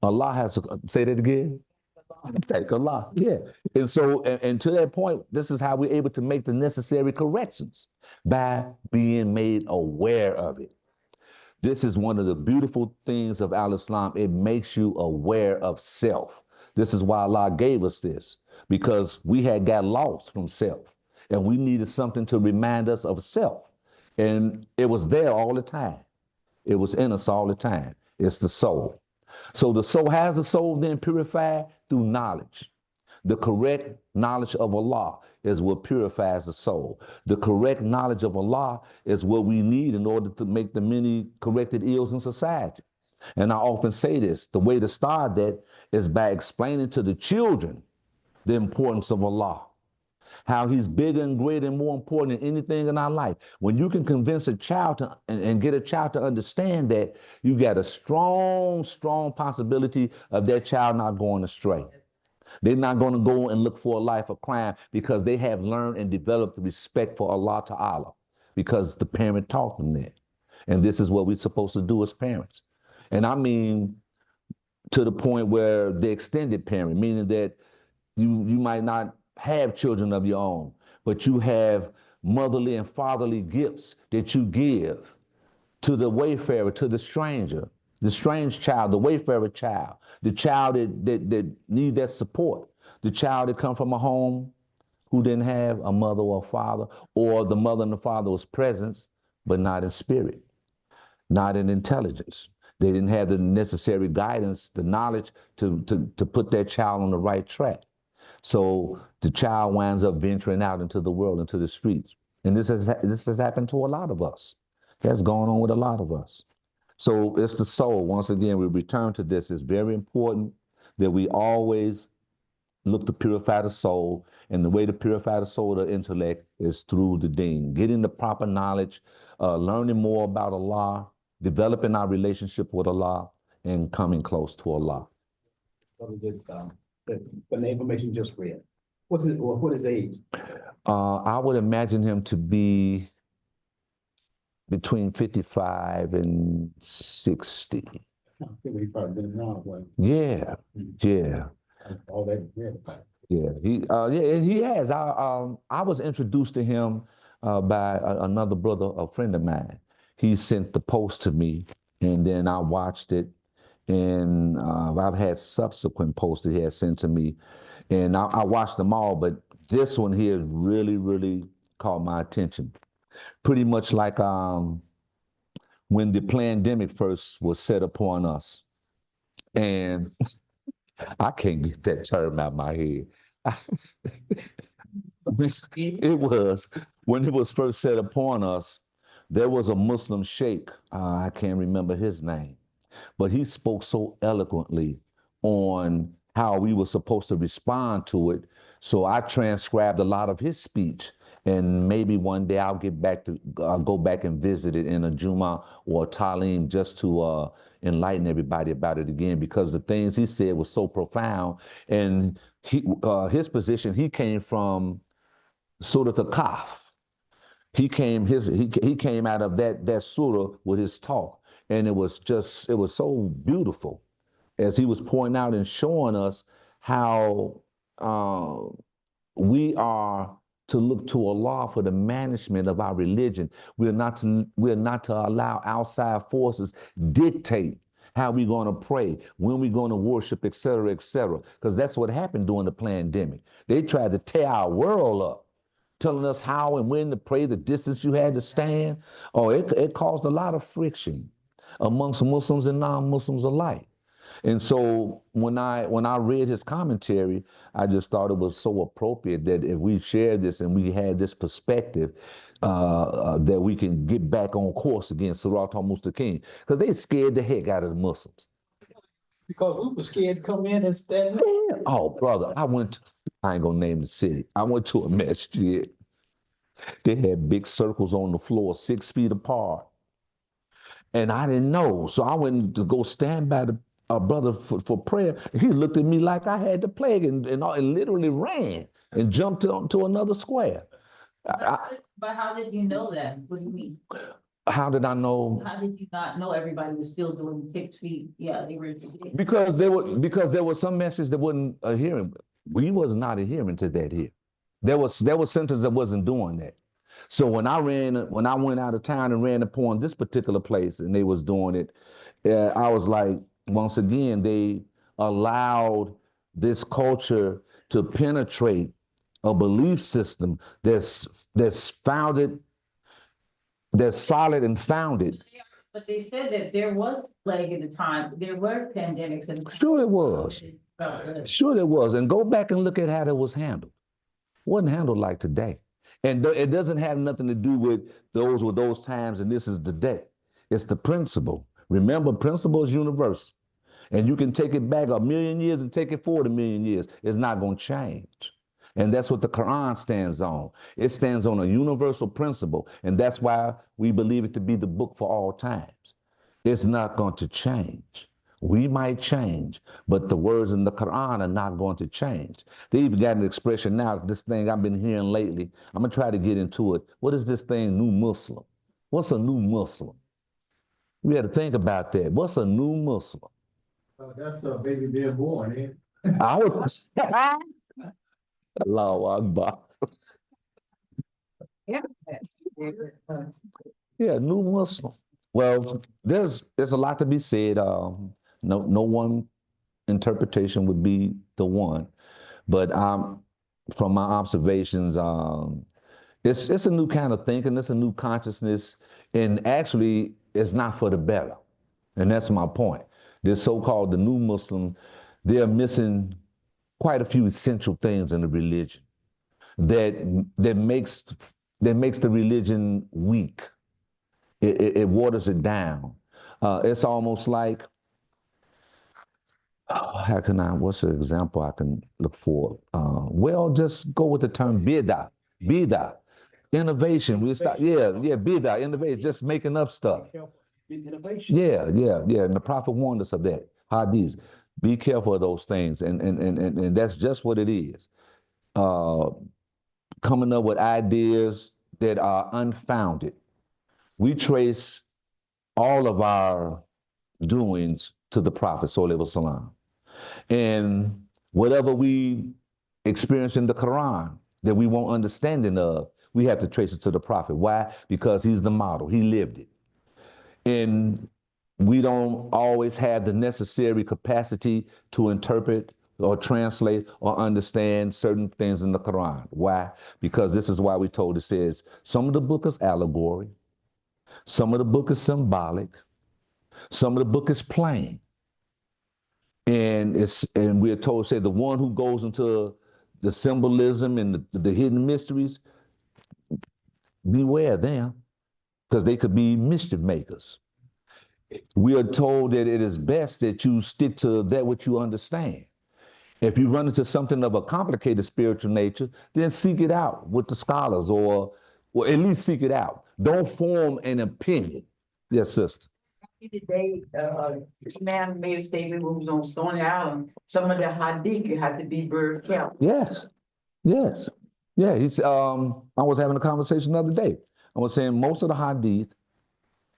Allah has, say that again? Take Allah, yeah. And so, and to that point, this is how we're able to make the necessary corrections, by being made aware of it. This is one of the beautiful things of Al-Islam. It makes you aware of self. This is why Allah gave us this, because we had got lost from self, and we needed something to remind us of self. And it was there all the time. It was in us all the time. It's the soul. So the soul, has the soul then purified through knowledge. The correct knowledge of Allah is what purifies the soul. The correct knowledge of Allah is what we need in order to make the many corrected ills in society. And I often say this, the way to start that is by explaining to the children the importance of Allah, how he's bigger and greater and more important than anything in our life. When you can convince a child and get a child to understand that, you got a strong possibility of that child not going astray. They're not going to go and look for a life of crime, because they have learned and developed the respect for Allah Ta'ala, because the parent taught them that. And this is what we're supposed to do as parents. And I mean, to the point where the extended parent, meaning that you might not have children of your own, but you have motherly and fatherly gifts that you give to the wayfarer, to the stranger, the strange child, the wayfarer child, the child that need that support, the child that come from a home who didn't have a mother or a father, or the mother and the father was present, but not in spirit, not in intelligence. They didn't have the necessary guidance, the knowledge to put that child on the right track. So the child winds up venturing out into the world, into the streets. And this has happened to a lot of us. That's going on with a lot of us. So it's the soul. Once again, we return to this. It's very important that we always look to purify the soul. And the way to purify the soul, the intellect, is through the deen, getting the proper knowledge, learning more about Allah, developing our relationship with Allah, and coming close to Allah. The information you just read. What is age? I would imagine him to be between 55 and 60. I think we've probably been around one. Yeah, yeah. All that, yeah. Yeah, and he has. I was introduced to him by another brother, a friend of mine. He sent the post to me, and then I watched it, and I've had subsequent posts that he has sent to me, and I watched them all, but this one here really, really caught my attention. Pretty much like when the pandemic first was set upon us, and I can't get that term out of my head. It was when it was first set upon us. There was a Muslim sheikh. I can't remember his name, but he spoke so eloquently on how we were supposed to respond to it. So I transcribed a lot of his speech, and maybe one day I'll get back to go back and visit it in a Juma or a Talim just to enlighten everybody about it again, because the things he said was so profound. And his position, he came from Surah Al-Kahf. He came out of that surah with his talk, and it was so beautiful as he was pointing out and showing us how we are to look to Allah for the management of our religion. We're not to allow outside forces dictate how we're going to pray, when we're going to worship, et cetera, because that's what happened during the pandemic. They tried to tear our world up, telling us how and when to pray, the distance you had to stand. Oh, it caused a lot of friction amongst Muslims and non-Muslims alike. And so when I read his commentary, I just thought it was so appropriate that if we shared this and we had this perspective, that we can get back on course against Sirat al-Mustaqim, because they scared the heck out of the Muslims. Because we were scared to come in and stand. Yeah. Oh, brother, I ain't gonna name the city. I went to a masjid. They had big circles on the floor, 6 feet apart. And I didn't know. So I went to go stand by the brother for prayer. He looked at me like I had the plague and literally ran and jumped to another square. But how did you know that? What do you mean? How did I know? How did you not know everybody was still doing 6 feet? Yeah, they were. Because there was some message that wasn't adhering. We was not adhering to that here. There was centers that wasn't doing that. So when I went out of town and ran upon this particular place and they was doing it, I was like, once again, they allowed this culture to penetrate a belief system that's founded, that's solid and founded. But they said that there was plague at the time. There were pandemics. And Sure it was. Sure it was. And go back and look at how it was handled. It wasn't handled like today. And it doesn't have nothing to do with those times and this is the day. It's the principle. Remember, principle is universal. And you can take it back 1,000,000 years and take it forward 1,000,000 years. It's not going to change. And that's what the Quran stands on. It stands on a universal principle. And that's why we believe it to be the book for all times. It's not going to change. We might change, but the words in the Quran are not going to change. They even got an expression now, this thing I've been hearing lately. I'm going to try to get into it. What is this thing, new Muslim? What's a new Muslim? We had to think about that. What's a new Muslim? That's a baby being born, eh? I would. Allahu Akbar. Yeah. Yeah, new Muslim. Well, there's a lot to be said. No one interpretation would be the one, but from my observations, it's a new kind of thinking. It's a new consciousness, and actually, it's not for the better. And that's my point. This so-called the new Muslim, they're missing quite a few essential things in the religion that makes the religion weak. It waters it down. It's almost like, what's an example I can look for? Well, just go with the term bida, innovation. We start, bida, innovation, just making up stuff. Innovation. Yeah. And the prophet warned us of that. Hadith. Be careful of those things. And that's just what it is. Coming up with ideas that are unfounded. We trace all of our doings to the Prophet, sallallahu alaihi wasallam. And whatever we experience in the Quran that we won't understanding of, we have to trace it to the Prophet. Why? Because he's the model. He lived it. And we don't always have the necessary capacity to interpret or translate or understand certain things in the Quran. Why? Because this is why we told it says some of the book is allegory, some of the book is symbolic, some of the book is plain. And we're told, say, the one who goes into the symbolism and the hidden mysteries, beware them, because they could be mischief makers. We are told that it is best that you stick to that which you understand. If you run into something of a complicated spiritual nature, then seek it out with the scholars, or at least seek it out. Don't form an opinion. Yes, sister. Today, man made a statement when we was on Stony Island, some of the hadith, you have to be very careful. Yes. Yeah, I was having a conversation the other day. I was saying most of the hadith,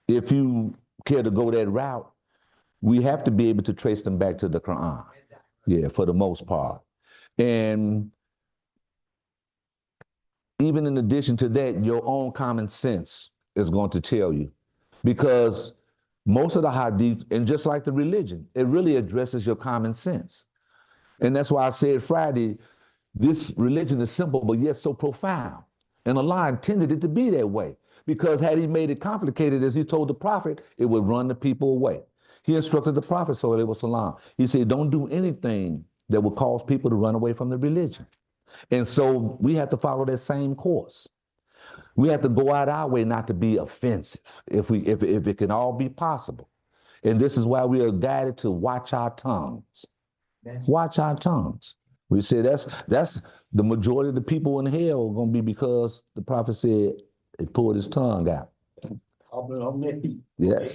if you care to go that route, we have to be able to trace them back to the Quran. Yeah, for the most part. And even in addition to that, your own common sense is going to tell you. Because most of the hadith, and just like the religion, it really addresses your common sense. And that's why I said Friday, this religion is simple, but yet so profound. And Allah intended it to be that way. Because had he made it complicated, as he told the prophet, it would run the people away. He instructed the prophet, sallallahu alaihi wasallam. He said, don't do anything that would cause people to run away from the religion. And so we have to follow that same course. We have to go out our way not to be offensive, if it can all be possible. And this is why we are guided to watch our tongues. Watch our tongues. We say that's the majority of the people in hell are going to be because the prophet said he pulled his tongue out. Yes.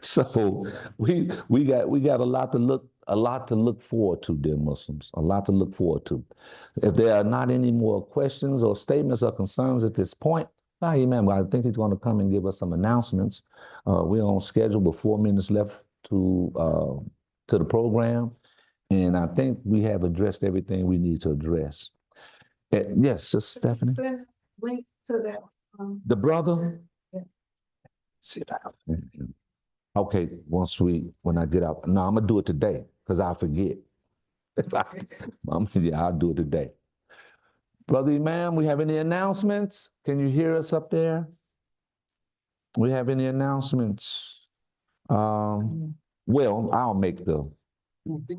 So we got a lot to look forward to, dear Muslims. A lot to look forward to. If there are not any more questions or statements or concerns at this point, Imam, I think he's going to come and give us some announcements. We're on schedule with 4 minutes left to the program, and I think we have addressed everything we need to address. Yes, Sister Stephanie. Link to that. The brother. Yeah. See if I can. Okay, when I get out. No, I'm gonna do it today because I forget. I'll do it today. Brother Imam, we have any announcements? Can you hear us up there? We have any announcements? Well, I'll make the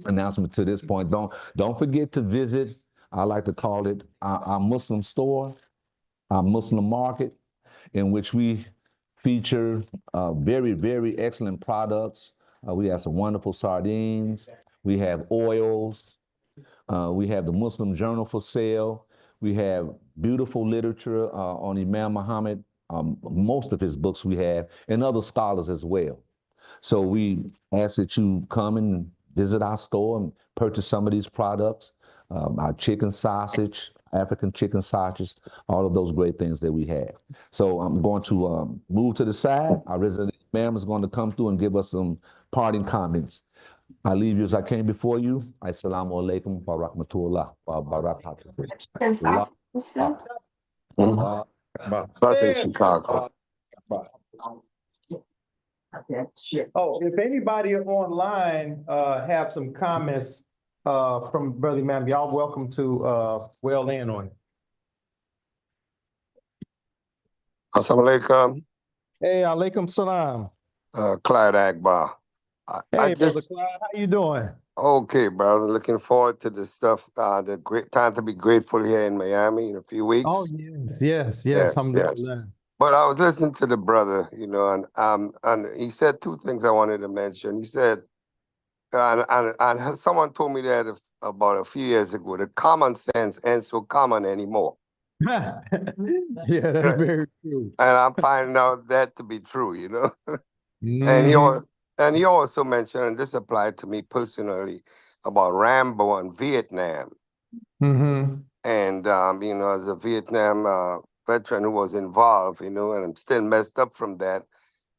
announcement to this point. Don't forget to visit, I like to call it our Muslim store, our Muslim market, in which we feature very, very excellent products. We have some wonderful sardines. We have oils. We have the Muslim Journal for sale. We have beautiful literature on Imam Muhammad. Most of his books we have, and other scholars as well. So we ask that you come and visit our store and purchase some of these products. Our chicken sausage, African chicken sausage, all of those great things that we have. So I'm going to move to the side. Our resident imam is going to come through and give us some parting comments. I leave you as I came before you. Assalamu alaikum wa rahmatullah wa barakatuh. That's in Chicago. Oh, if anybody online have some comments from Brother Imam, y'all welcome to well in on it. Assalamu alaikum. Hey, alaikum salam. Clyde Akbar. Hey, Brother Clyde, how you doing? Okay, brother. Looking forward to the stuff. The great time to be grateful here in Miami in a few weeks. Oh, yes. Yes. Alhamdulillah. But I was listening to the brother, and he said two things I wanted to mention. He said, and someone told me that about a few years ago, that common sense ain't so common anymore. Yeah, that's very true. And I'm finding out that to be true, And he Mhm. also, and he also mentioned, and this applied to me personally, about Rambo and Vietnam. Mhm. And as a Vietnam veteran who was involved, and I'm still messed up from that.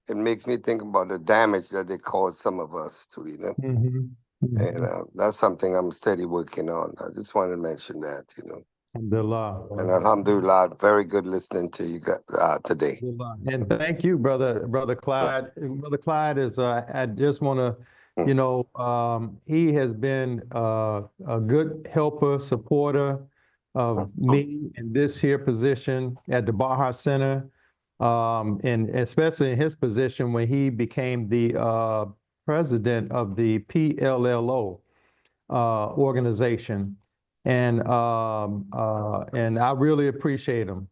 It makes me think about the damage that they caused some of us too. Mhm. And Mhm. that's something I'm steady working on. I just wanted to mention that. Alhamdulillah. And alhamdulillah, very good listening to you today. And thank you, brother Clyde. Brother Clyde is, I just want to, Mm. he has been a good helper, supporter of me in this here position at the Baha Center, and especially in his position when he became the president of the PLLO organization. And I really appreciate him,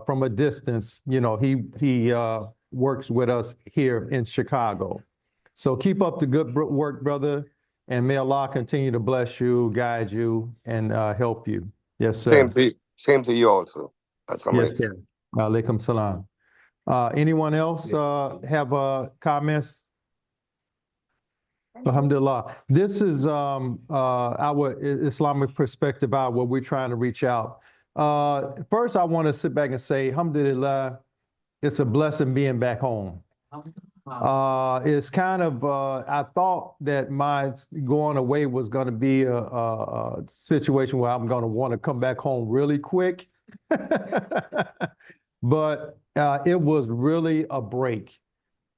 from a distance. He works with us here in Chicago. So keep up the good work, brother, and may Allah continue to bless you, guide you, and help you. Yes, sir. Same to you also. Yes, Assalamu sir. Alaikum salam. Anyone else have comments? Alhamdulillah. This is our Islamic perspective hour where we're trying to reach out. First, I want to sit back and say, Alhamdulillah, it's a blessing being back home. It's kind of, I thought that my going away was going to be a situation where I'm going to want to come back home really quick. But it was really a break.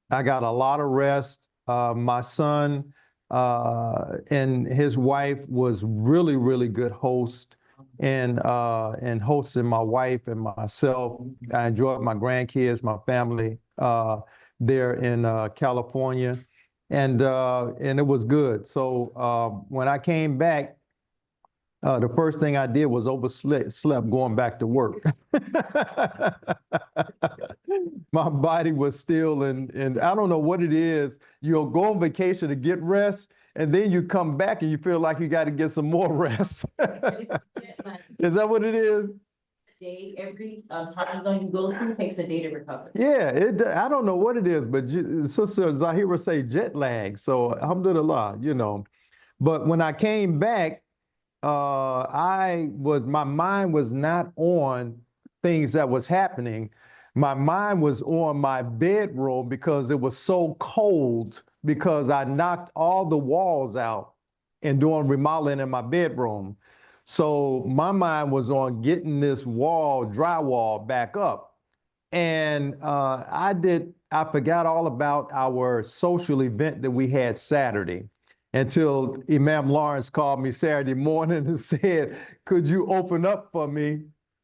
I got a lot of rest. My son and his wife was really, really good host and hosting my wife and myself. I enjoyed my grandkids, my family there in California, and it was good. So when I came back, the first thing I did was slept going back to work. My body was still and I don't know what it is. You'll go on vacation to get rest, and then you come back and you feel like you got to get some more rest. Is that what it is? Every time zone you go through takes a day to recover. Yeah, I don't know what it is, but Sister Zahira say jet lag. So alhamdulillah. But when I came back, my mind was not on things that was happening. My mind was on my bedroom because it was so cold because I knocked all the walls out and doing remodeling in my bedroom. So my mind was on getting this drywall back up. And I forgot all about our social event that we had Saturday until Imam Lawrence called me Saturday morning and said, could you open up for me?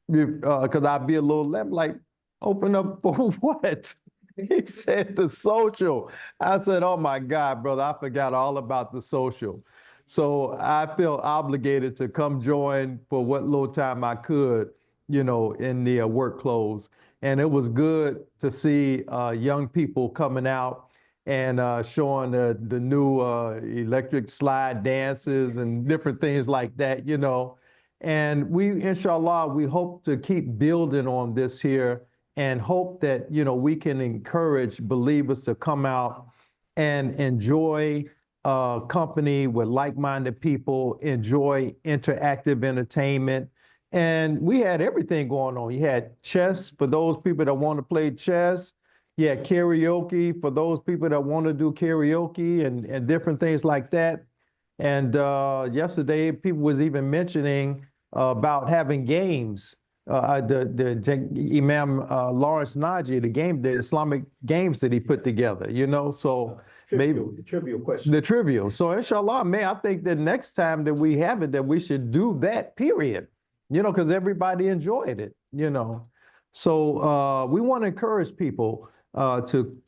Because I'd be a little late. I'm like, open up for what? He said the social. I said, oh my God, brother, I forgot all about the social. So I felt obligated to come join for what little time I could, in the work clothes. And it was good to see young people coming out and showing the new electric slide dances and different things like that. And we, inshallah, we hope to keep building on this here and hope that, we can encourage believers to come out and enjoy company with like-minded people, enjoy interactive entertainment. And we had everything going on. You had chess for those people that want to play chess. You had karaoke for those people that want to do karaoke and different things like that. And yesterday, people was even mentioning about having games. The Imam Lawrence Najee, the Islamic games that he put together. So maybe The trivial question. the trivial. So inshallah, man, I think that next time that we have it, that we should do that, period. Because everybody enjoyed it. So we want to encourage people to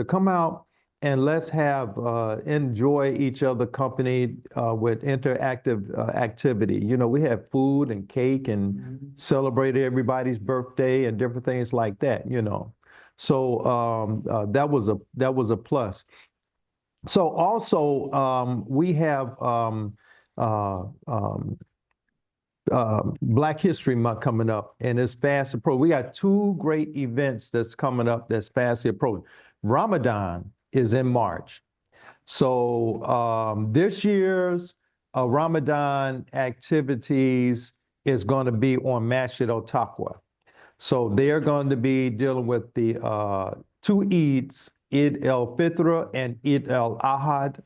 come out and let's have enjoy each other company with interactive activity. You know, we have food and cake and celebrate everybody's birthday and different things like that, you know. So that was a plus. So also we have Black History Month coming up, and it's fast approaching. We got two great events that's coming up that's fast approaching. Ramadan is in March. So this year's Ramadan activities is going to be on Masjid al-Taqwa. So they're going to be dealing with the two Eids, Eid al-Fitr and Eid al-Ahad.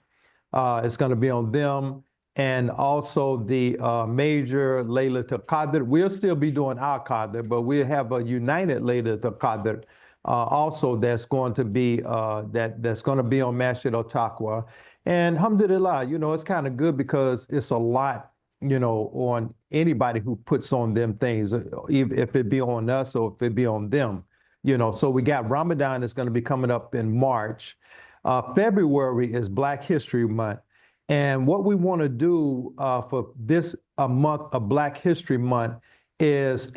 It's going to be on them. And also the major Laylatul Qadr. We'll still be doing our Qadr, but we'll have a united Laylatul Qadr also that's going to be that's going to be on Masjid al-Taqwa. And alhamdulillah, you know, it's kind of good because it's a lot, you know, on anybody who puts on them things, if it be on us or if it be on them, you know. So we got Ramadan that's going to be coming up in March. February is Black History Month. And what we want to do for this month of Black History Month is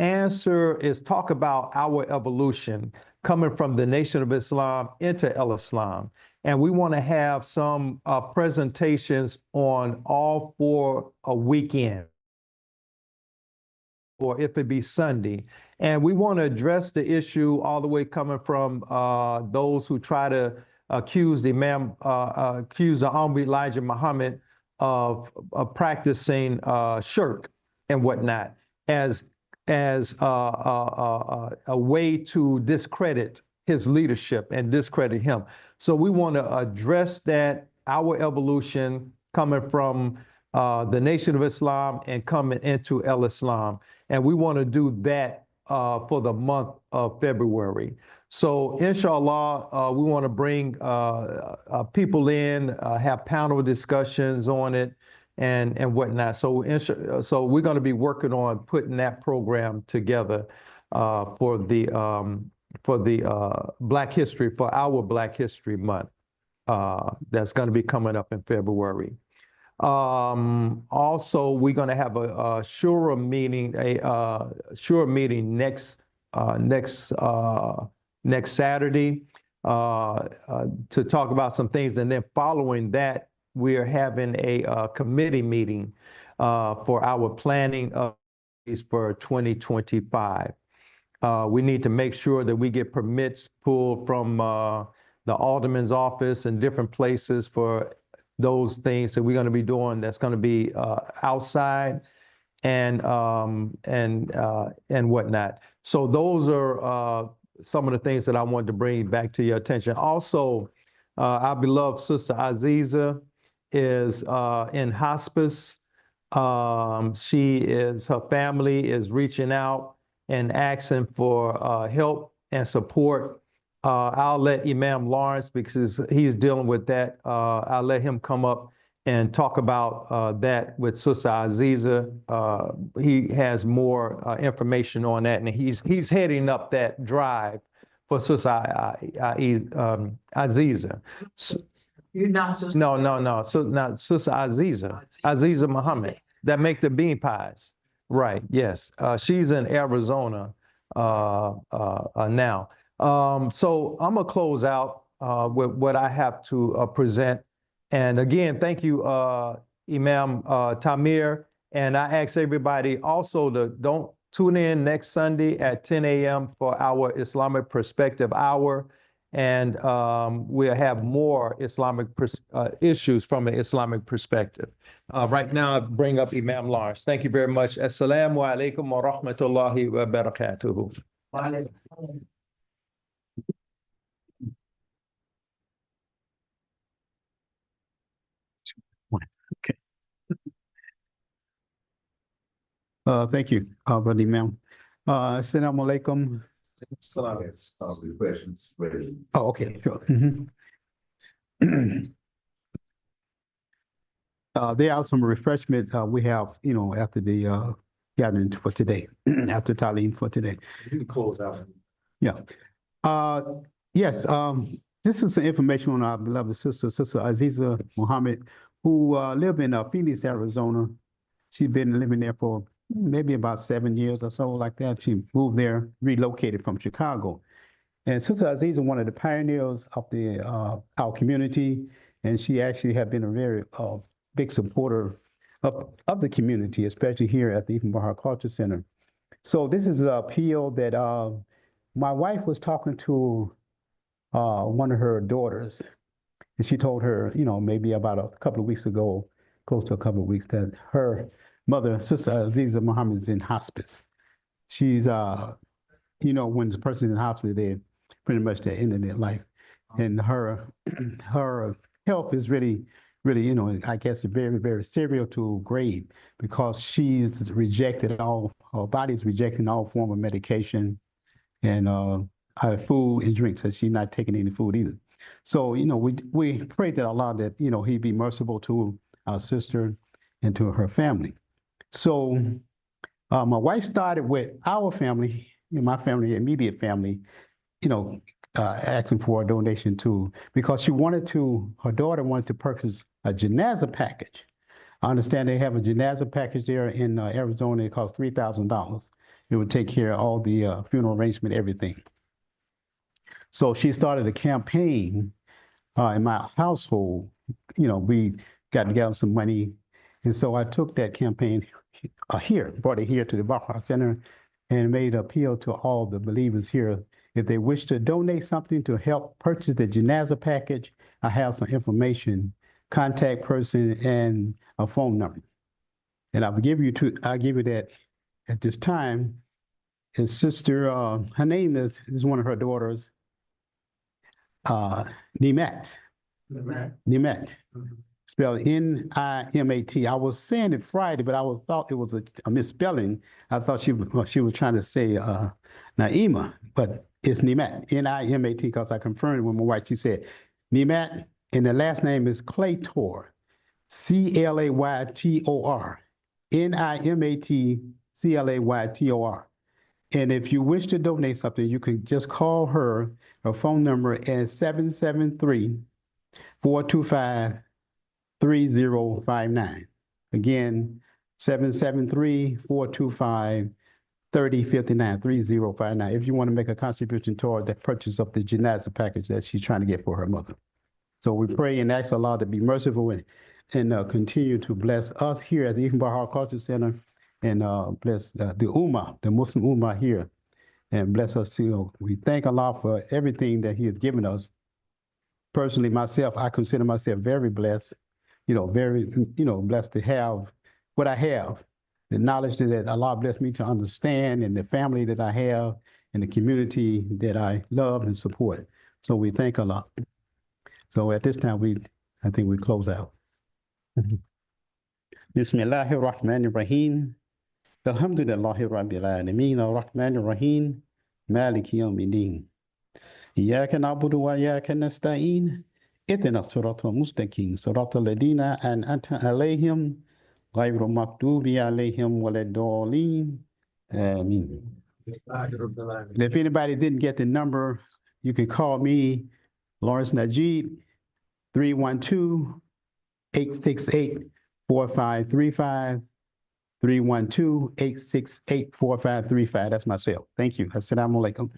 talk about our evolution coming from the Nation of Islam into El-Islam. And we want to have some presentations on all for a weekend, or if it be Sunday. And we want to address the issue all the way coming from those who try to accuse the Honorable Elijah Muhammad of practicing shirk and whatnot as a way to discredit his leadership and discredit him. So we want to address that, our evolution coming from the Nation of Islam and coming into El-Islam. And we want to do that for the month of February. So inshallah, we want to bring people in, have panel discussions on it and whatnot. So we're going to be working on putting that program together for the Black History, for our Black History Month that's going to be coming up in February. Also, we're going to have a Shura meeting next Saturday to talk about some things, and then following that, we are having a committee meeting for our planning for 2025. We need to make sure that we get permits pulled from the alderman's office and different places for those things that we're going to be doing. That's going to be outside and whatnot. So those are some of the things that I wanted to bring back to your attention. Also, our beloved Sister Aziza is in hospice. Her family is reaching out and asking for help and support. I'll let Imam Lawrence, because he's dealing with that, I'll let him come up and talk about that with Sister Aziza. He has more information on that, and he's heading up that drive for Sister Aziza. You're not Sister. No. So now Sister Aziza Muhammad, that make the bean pies. Right, yes. She's in Arizona now. So I'm gonna close out with what I have to present. And again, thank you, Imam Tamir. And I ask everybody also to don't tune in next Sunday at 10 a.m. for our Islamic Perspective Hour. And we'll have more Islamic issues from an Islamic perspective. Right now, I bring up Imam Lawrence. Thank you very much. Assalamu alaikum wa rahmatullahi wa barakatuhu. Okay. Thank you, Brother Imam. Assalamu alaikum. Questions. Oh, okay, sure. There are some refreshment we have, you know, after the gathering for today, after Talim for today. You can close out. Yeah. Yes. This is some information on our beloved sister, Sister Aziza Muhammad, who live in Phoenix, Arizona. She's been living there for maybe about 7 years or so, like that. She moved there, relocated from Chicago. And Sister Aziza, one of the pioneers of the our community, and she actually had been a very big supporter of the community, especially here at the Ethan Bahar Culture Center. So this is an appeal that my wife was talking to one of her daughters, and she told her, you know, maybe about a couple of weeks ago, close to a couple of weeks, that her mother, Sister Aziza Muhammad, is in hospice. She's, you know, when the person is in hospice, they're pretty much the end of their life, and her her health is really, really, you know, I guess very, very serious to grave because she's rejected all, her body's rejecting all form of medication and her food and drinks, so she's not taking any food either. So, you know, we pray that Allah that, you know, He be merciful to our sister and to her family. So my wife started with our family, you know, my family, immediate family, you know, asking for a donation too, because she wanted to, her daughter wanted to purchase a janaza package. I understand they have a janaza package there in Arizona. It costs $3,000. It would take care of all the funeral arrangement, everything. So she started a campaign in my household. You know, we got together some money. And so I took that campaign here, brought it here to the Baha Center and made an appeal to all the believers here. If they wish to donate something to help purchase the janaza package, I have some information, contact person, and a phone number. And I'll give you that at this time. His sister, her name is one of her daughters, Nimet. Nimet. Spelled N-I-M-A-T. I was saying it Friday, but thought it was a misspelling. I thought she was trying to say Naima, but it's Nimet, N-I-M-A-T, because I confirmed with my wife. She said Nimet, and the last name is Claytor, C-L-A-Y-T-O-R, Nimatclaytor. And if you wish to donate something, you can just call her phone number at 773-425-3059. Again, 773-425-3059, 3059. If you want to make a contribution toward the purchase of the janaza package that she's trying to get for her mother. So we pray and ask Allah to be merciful and continue to bless us here at the Ethan Bahar Culture Center and bless the Ummah, the Muslim Ummah here, and bless us too. We thank Allah for everything that He has given us. Personally, myself, I consider myself very blessed, you know, very, you know, blessed to have what I have, the knowledge that Allah blessed me to understand, and the family that I have, and the community that I love and support. So we thank Allah. So at this time, I think we close out. Bismillahir Rahmanir Rahim. Alhamdulillahi Rabbil Alameen. Ar-Rahmanir Rahim. Maliki Yawmiddin. Iyyaka na'budu wa iyyaka nasta'in. Ihdina as-siratal mustaqim. Siratal ladina an'amta alayhim. Ghayril maghdubi alayhim waladdallin. Ameen. And if anybody didn't get the number, you can call me, Lawrence Najib, 312-868-4535, 312-868-4535. That's my cell. Thank you. Assalamu alaikum.